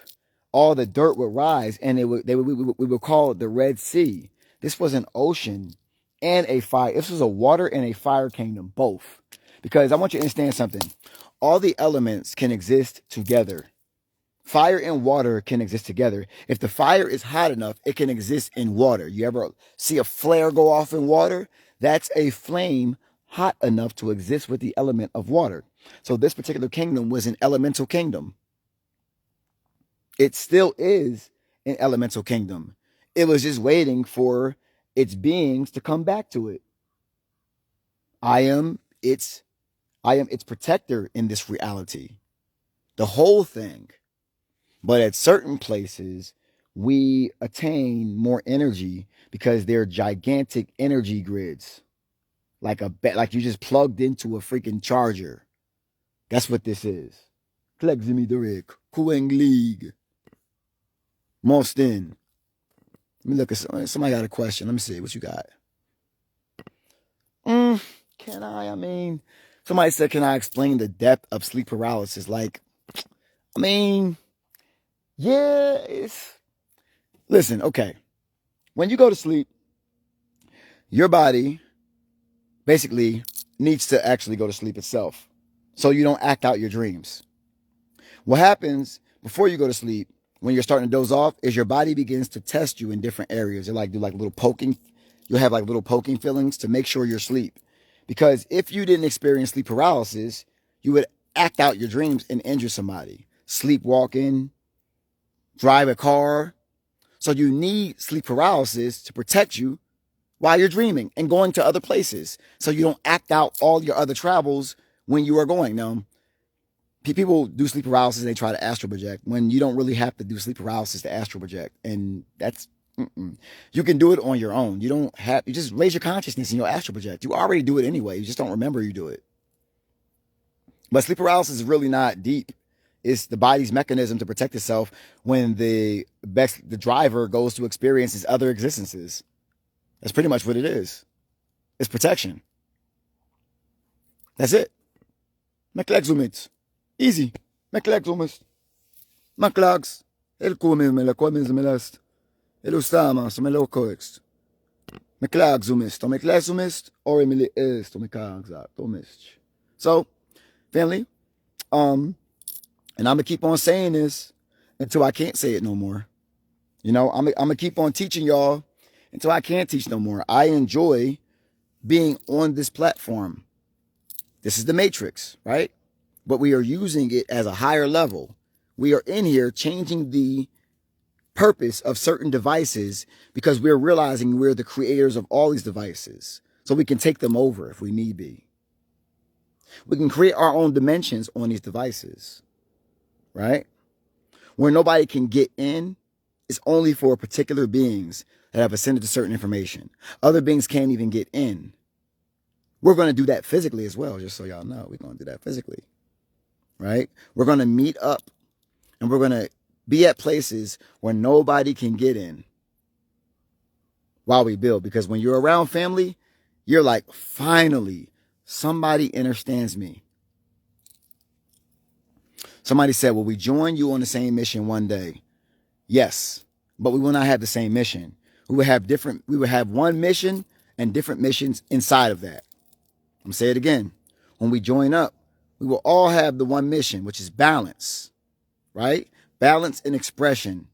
all the dirt would rise, and we would call it the Red Sea. This was an ocean and a fire. This was a water and a fire kingdom, both. Because I want you to understand something. All the elements can exist together. Fire and water can exist together. If the fire is hot enough, it can exist in water. You ever see a flare go off in water? That's a flame hot enough to exist with the element of water. So this particular kingdom was an elemental kingdom. It still is an elemental kingdom. It was just waiting for its beings to come back to it. I am its protector in this reality. The whole thing. But at certain places, we attain more energy because they're gigantic energy grids. Like you just plugged into a freaking charger. That's what this is. Kleximi Derek. Kueng League. Mostin. Let me look at somebody got a question. Let me see what you got. Can I? I mean, somebody said, can I explain the depth of sleep paralysis? Like, I mean, yeah, listen, okay. When you go to sleep, your body basically needs to actually go to sleep itself, so you don't act out your dreams. What happens before you go to sleep, when you're starting to doze off, is your body begins to test you in different areas. They do like little poking. You'll have like little poking feelings to make sure you're asleep. Because if you didn't experience sleep paralysis, you would act out your dreams and injure somebody. Sleepwalking, drive a car. So you need sleep paralysis to protect you while you're dreaming and going to other places. So you don't act out all your other travels when you are going. Now, people do sleep paralysis and they try to astral project when you don't really have to do sleep paralysis to astral project. And that's, you can do it on your own. You just raise your consciousness and you'll astral project. You already do it anyway. You just don't remember you do it. But sleep paralysis is really not deep. It's the body's mechanism to protect itself when the driver goes to experience his other existences. That's pretty much what it is. It's protection. That's it. Meklexumit. Easy. Meklexumit. Maklags. El come me la come me last. Elustama, so me lo coext. Meklagzumist. Meklagzumist or emily is to mekagzat. So, family, and I'm gonna keep on saying this until I can't say it no more. You know, I'm gonna keep on teaching y'all until I can't teach no more. I enjoy being on this platform. This is the Matrix, right? But we are using it as a higher level. We are in here changing the purpose of certain devices because we're realizing we're the creators of all these devices. So we can take them over if we need be. We can create our own dimensions on these devices, right? Where nobody can get in is only for particular beings that have ascended to certain information. Other beings can't even get in. We're going to do that physically as well, just so y'all know. We're going to do that physically, right? We're going to meet up and we're going to be at places where nobody can get in while we build. Because when you're around family, you're like, finally, somebody understands me. Somebody said, will we join you on the same mission one day? Yes, but we will not have the same mission. We would have one mission and different missions inside of that. I'm going to say it again. When we join up, we will all have the one mission, which is balance, right? Balance and expression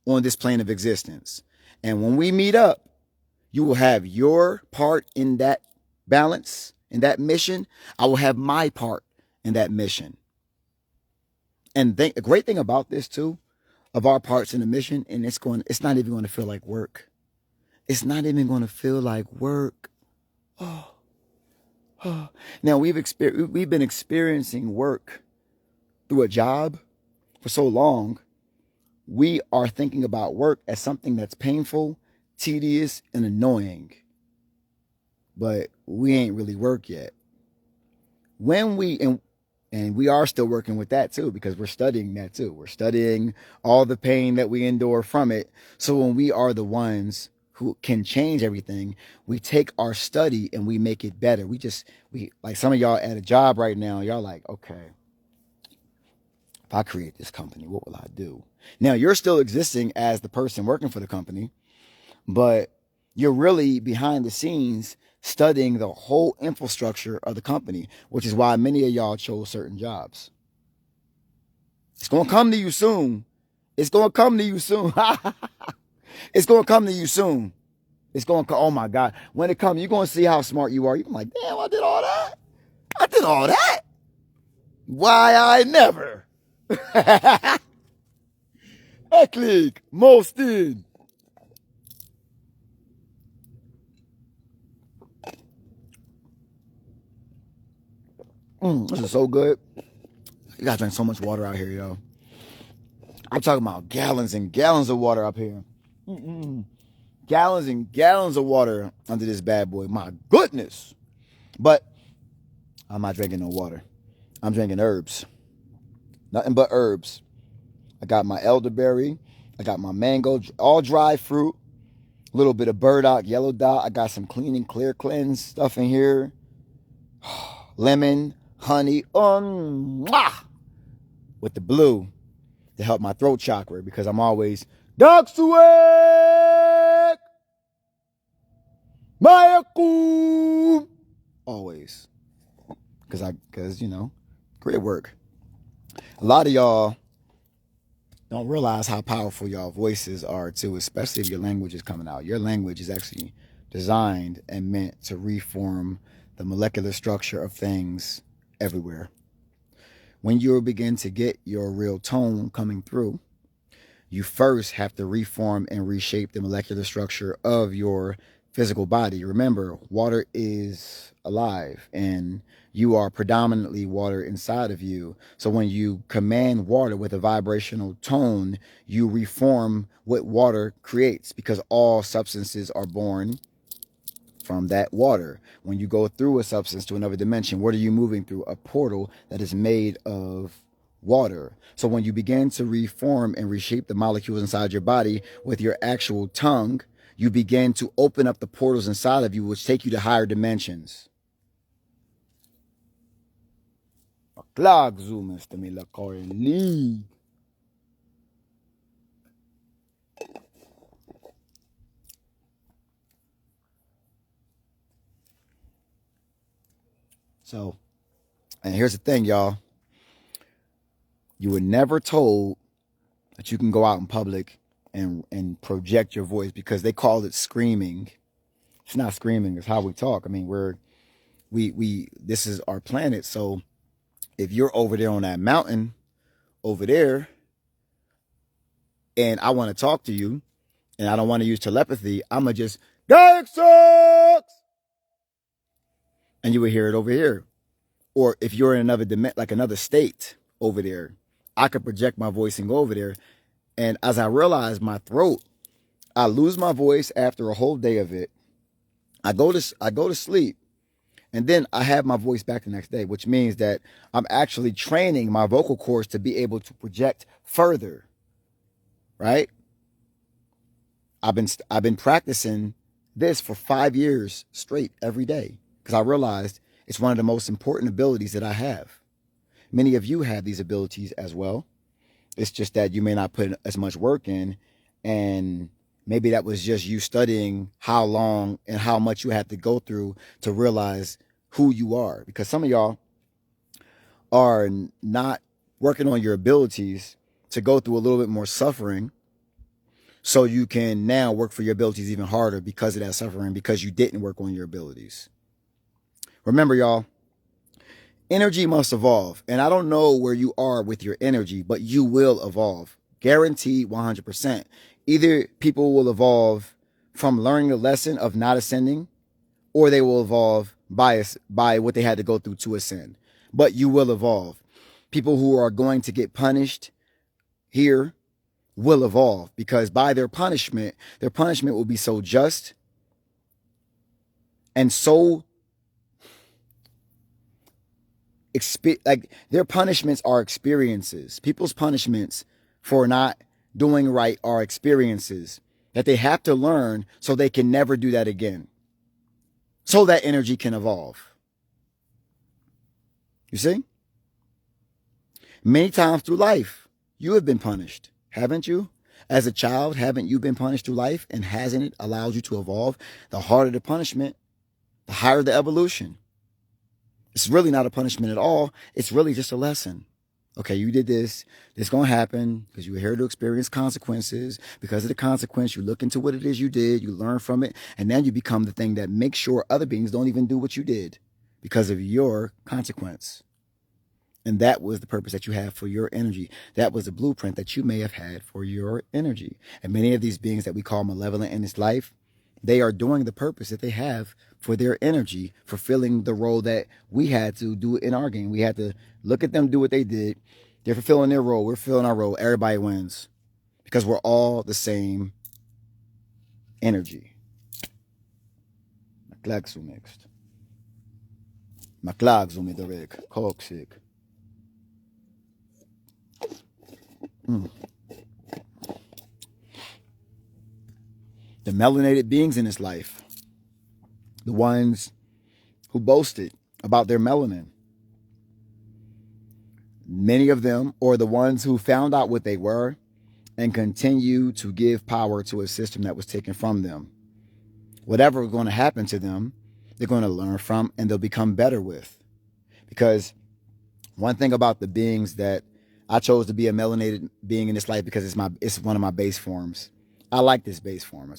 on this plane of existence. And when we meet up, you will have your part in that balance, in that mission. I will have my part in that mission. And the great thing about this too, of our parts in the mission, and it's not even going to feel like work. It's not even going to feel like work. Oh. Now we've been experiencing work through a job for so long. We are thinking about work as something that's painful, tedious, and annoying. But we ain't really work yet. And we are still working with that too, because we're studying that too. We're studying all the pain that we endure from it. So when we are the ones who can change everything, we take our study and we make it better. We like some of y'all at a job right now, y'all like, okay, if I create this company, what will I do? Now you're still existing as the person working for the company, but you're really behind the scenes studying the whole infrastructure of the company, which is why many of y'all chose certain jobs. It's going to come to you soon. It's going to come to you soon. It's going to come to you soon. It's going to, oh my God. When it comes, you're going to see how smart you are. You're like, damn, I did all that. I did all that. Why I never. Eklig, Mostin. This is so good. You gotta drink so much water out here, yo. I'm talking about gallons and gallons of water up here. Gallons and gallons of water under this bad boy. My goodness. But I'm not drinking no water. I'm drinking herbs. Nothing but herbs. I got my elderberry. I got my mango, all dry fruit. A little bit of burdock, yellow dot. I got some clean and clear cleanse stuff in here. Lemon, honey, with the blue to help my throat chakra because I'm always dark sweat, Mayaku. Always. Because, great work. A lot of y'all don't realize how powerful y'all voices are too, especially if your language is coming out. Your language is actually designed and meant to reform the molecular structure of things everywhere. When you begin to get your real tone coming through, you first have to reform and reshape the molecular structure of your physical body. Remember, water is alive and you are predominantly water inside of you. So when you command water with a vibrational tone, you reform what water creates because all substances are born from that water. When you go through a substance to another dimension, what are you moving through? A portal that is made of water. So when you begin to reform and reshape the molecules inside your body with your actual tongue, you begin to open up the portals inside of you, which take you to higher dimensions. So, and here's the thing, y'all. You were never told that you can go out in public and project your voice because they call it screaming. It's not screaming, it's how we talk. I mean, this is our planet. So if you're over there on that mountain over there and I want to talk to you and I don't want to use telepathy, I'm going to just, Gag sucks! And you would hear it over here. Or if you're in another state over there, I could project my voice and go over there. And as I realize my throat, I lose my voice after a whole day of it. I go to sleep. And then I have my voice back the next day, which means that I'm actually training my vocal cords to be able to project further. Right? I've been practicing this for 5 years straight every day because I realized it's one of the most important abilities that I have. Many of you have these abilities as well. It's just that you may not put as much work in, and maybe that was just you studying how long and how much you had to go through to realize who you are. Because some of y'all are not working on your abilities to go through a little bit more suffering so you can now work for your abilities even harder because of that suffering, because you didn't work on your abilities. Remember, y'all, energy must evolve. And I don't know where you are with your energy, but you will evolve. Guaranteed 100%. Either people will evolve from learning the lesson of not ascending, or they will evolve by what they had to go through to ascend. But you will evolve. People who are going to get punished here will evolve because by their punishment will be so just and so like their punishments are experiences. People's punishments for not doing right are experiences that they have to learn so they can never do that again. So that energy can evolve. You see? Many times through life, you have been punished, haven't you? As a child, haven't you been punished through life? And hasn't it allowed you to evolve? The harder the punishment, the higher the evolution. It's really not a punishment at all. It's really just a lesson. Okay, you did this. This is going to happen because you were here to experience consequences. Because of the consequence, you look into what it is you did. You learn from it. And then you become the thing that makes sure other beings don't even do what you did because of your consequence. And that was the purpose that you have for your energy. That was the blueprint that you may have had for your energy. And many of these beings that we call malevolent in this life, they are doing the purpose that they have for their energy, fulfilling the role that we had to do in our game. We had to look at them do what they did. They're fulfilling their role. We're fulfilling our role. Everybody wins because we're all the same energy. Maklagsu mixed. Maklagsu midorek. Koksik. The melanated beings in this life, the ones who boasted about their melanin, many of them, or the ones who found out what they were and continue to give power to a system that was taken from them. Whatever is going to happen to them, they're going to learn from and they'll become better with. Because one thing about the beings that I chose to be a melanated being in this life, because it's one of my base forms. I like this base form.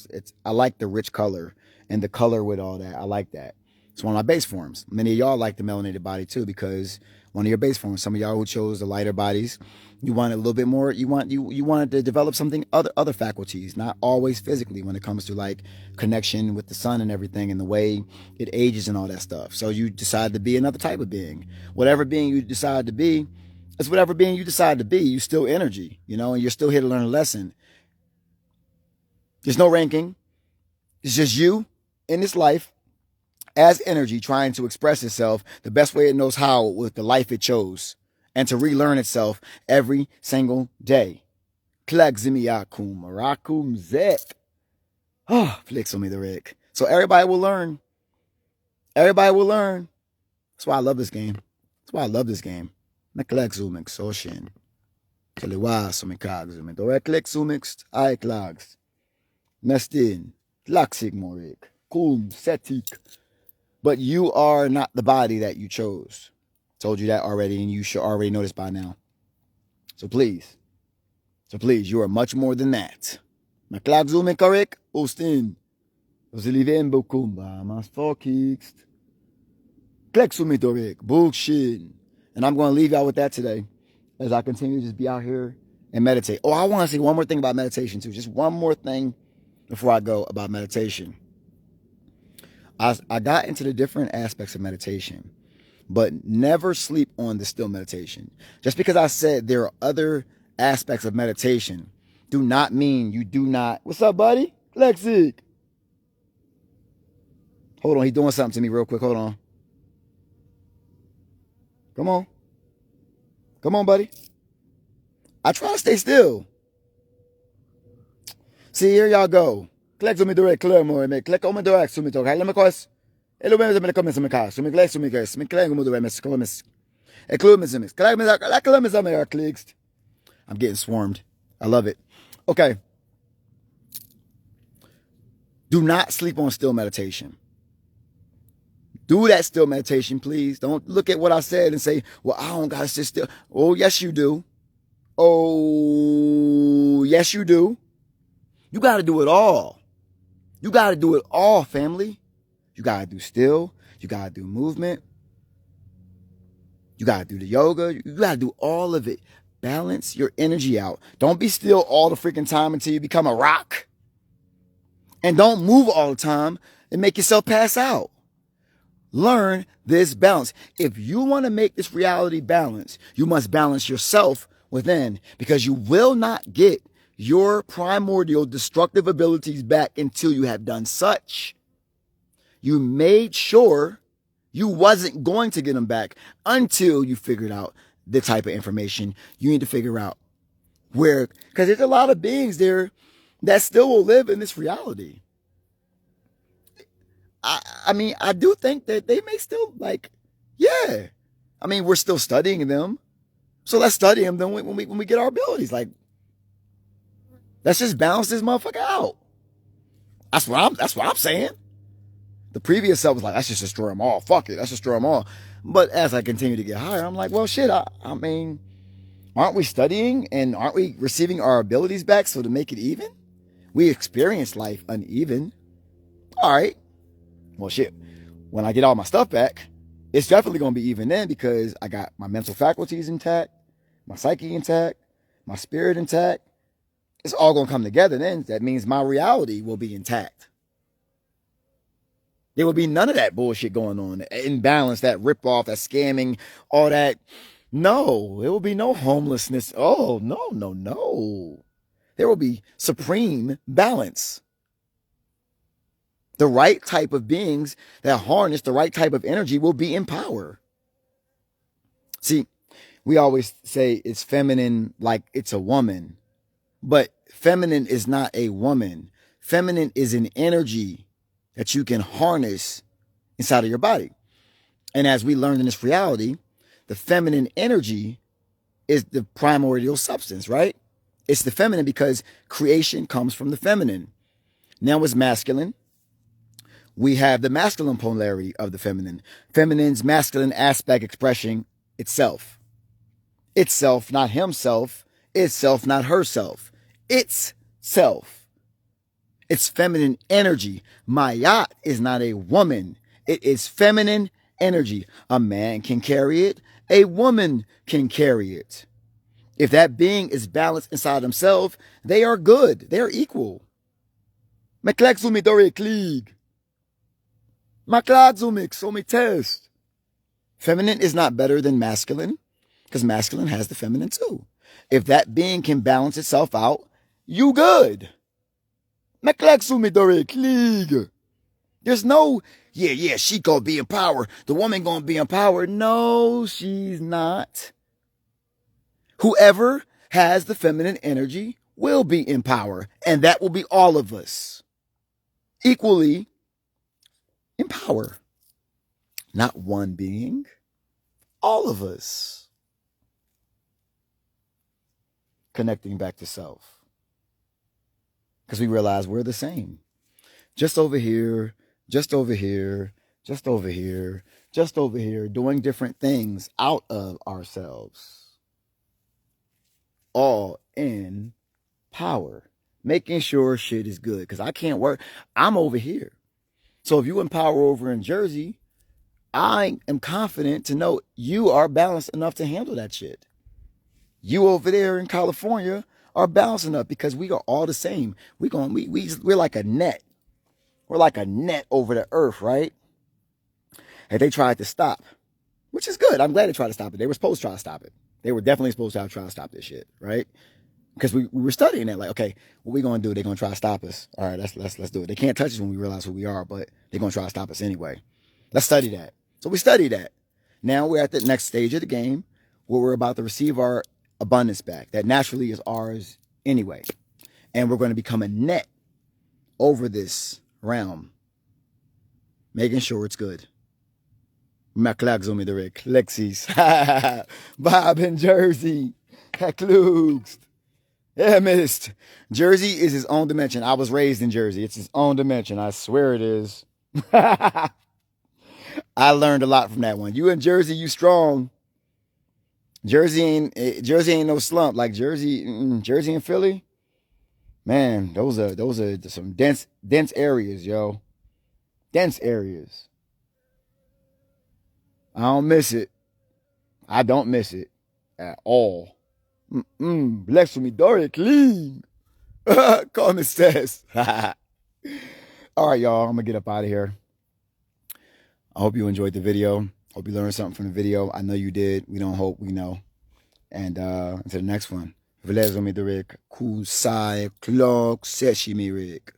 I like the rich color and the color with all that. I like that. It's one of my base forms. Many of y'all like the melanated body too, because one of your base forms. Some of y'all who chose the lighter bodies, you want a little bit more. You wanted to develop something other faculties, not always physically when it comes to like connection with the sun and everything and the way it ages and all that stuff. So you decide to be another type of being. Whatever being you decide to be, it's whatever being you decide to be. You still energy, and you're still here to learn a lesson. There's no ranking. It's just you in this life as energy trying to express itself the best way it knows how with the life it chose and to relearn itself every single day. Klagzimiakum, Marakum Zek. Oh, flicks on me the Rick. So everybody will learn. Everybody will learn. That's why I love this game. That's why I love this game. Meklexumik Soshin. Kelewa Somikagzumik. Doreklexumik I klags. Nestin. Klaxig Morik. Kum Setik. But you are not the body that you chose. Told you that already, and you should already know this by now. So please, you are much more than that. Maklagzumik Korek Ostin. Ozilivem Bokumba. Masfokikst. Klexumidorek. Bullshit. And I'm going to leave y'all with that today as I continue to just be out here and meditate. Oh, I want to say one more thing about meditation too. Just one more thing before I go about meditation. I got into the different aspects of meditation, but never sleep on the still meditation. Just because I said there are other aspects of meditation do not mean you do not. What's up, buddy? Lexi. Hold on. He's doing something to me real quick. Hold on. Come on. Come on, buddy. I try to stay still. See, here y'all go. Click to me direct, clear more. Click on me direct, so me talk. Let me cause. Hello, me come in some car. So me click, so me guys. Me click on me direct, me come in. Include me some. Click me like me some clicks. I'm getting swarmed. I love it. Okay. Do not sleep on still meditation. Do that still meditation, please. Don't look at what I said and say, well, I don't got to sit still. Oh, yes, you do. Oh, yes, you do. You got to do it all. You got to do it all, family. You got to do still. You got to do movement. You got to do the yoga. You got to do all of it. Balance your energy out. Don't be still all the freaking time until you become a rock. And don't move all the time and make yourself pass out. Learn this balance. If you want to make this reality balance, you must balance yourself within, because you will not get your primordial destructive abilities back until you have done such. You made sure you wasn't going to get them back until you figured out the type of information you need to figure out where, because there's a lot of beings there that still will live in this reality. I mean, I do think that they may still yeah. I mean, we're still studying them. So let's study them then when we get our abilities. Let's just balance this motherfucker out. That's what I'm saying. The previous self was like, let's just destroy them all. Fuck it, let's destroy them all. But as I continue to get higher, I'm like, well, shit, I mean, aren't we studying and aren't we receiving our abilities back so to make it even? We experience life uneven. All right. Well, shit, when I get all my stuff back, it's definitely going to be even then, because I got my mental faculties intact, my psyche intact, my spirit intact. It's all going to come together then. That means my reality will be intact. There will be none of that bullshit going on. Imbalance, that rip-off, that scamming, all that. No, there will be no homelessness. Oh, no. There will be supreme balance. The right type of beings that harness the right type of energy will be in power. See, We always say it's feminine like it's a woman, but feminine is not a woman. Feminine is an energy that you can harness inside of your body. And as we learned in this reality, the feminine energy is the primordial substance, right? It's the feminine because creation comes from the feminine. Now it's masculine. We have the masculine polarity of the feminine. Feminine's masculine aspect expressing itself. Itself, not himself. Itself, not herself. It's self. It's feminine energy. Mayat is not a woman. It is feminine energy. A man can carry it. A woman can carry it. If that being is balanced inside themselves, they are good. They are equal. Test. Feminine is not better than masculine because masculine has the feminine too. If that being can balance itself out, you good. There's no, she gonna be in power. The woman gonna be in power. No, she's not. Whoever has the feminine energy will be in power, and that will be all of us. Equally in power. Not one being, all of us. Connecting back to self. Because we realize we're the same. Just over here, just over here, just over here, just over here, doing different things out of ourselves. All in power. Making sure shit is good. Because I can't work. I'm over here. So if you in power over in Jersey, I am confident to know you are balanced enough to handle that shit. You over there in California are balanced enough because we are all the same. We're like a net. We're like a net over the earth, right? And they tried to stop, which is good. I'm glad they tried to stop it. They were supposed to try to stop it. They were definitely supposed to try to stop this shit, right? Because we were studying it. Like, okay, what we gonna do? They're gonna try to stop us. All right, let's do it. They can't touch us when we realize who we are, but they're gonna try to stop us anyway. Let's study that. So we studied that. Now we're at the next stage of the game where we're about to receive our abundance back. That naturally is ours anyway. And we're going to become a net over this realm. Making sure it's good. Lexis. Bob in Jersey. Klugst. Yeah, missed. Jersey is his own dimension. I was raised in Jersey. It's his own dimension. I swear it is. I learned a lot from that one. You in Jersey, you strong. Jersey ain't no slump like Jersey and Philly. Man, those are some dense areas, yo. Dense areas. I don't miss it. I don't miss it at all. Bless me, Dory, clean. Call me Sess. All right, y'all. I'm gonna get up out of here. I hope you enjoyed the video. Hope you learned something from the video. I know you did. We don't hope, we know. And until the next one. Vlezo mi Rick. Kusai Clock Seshimi Rick.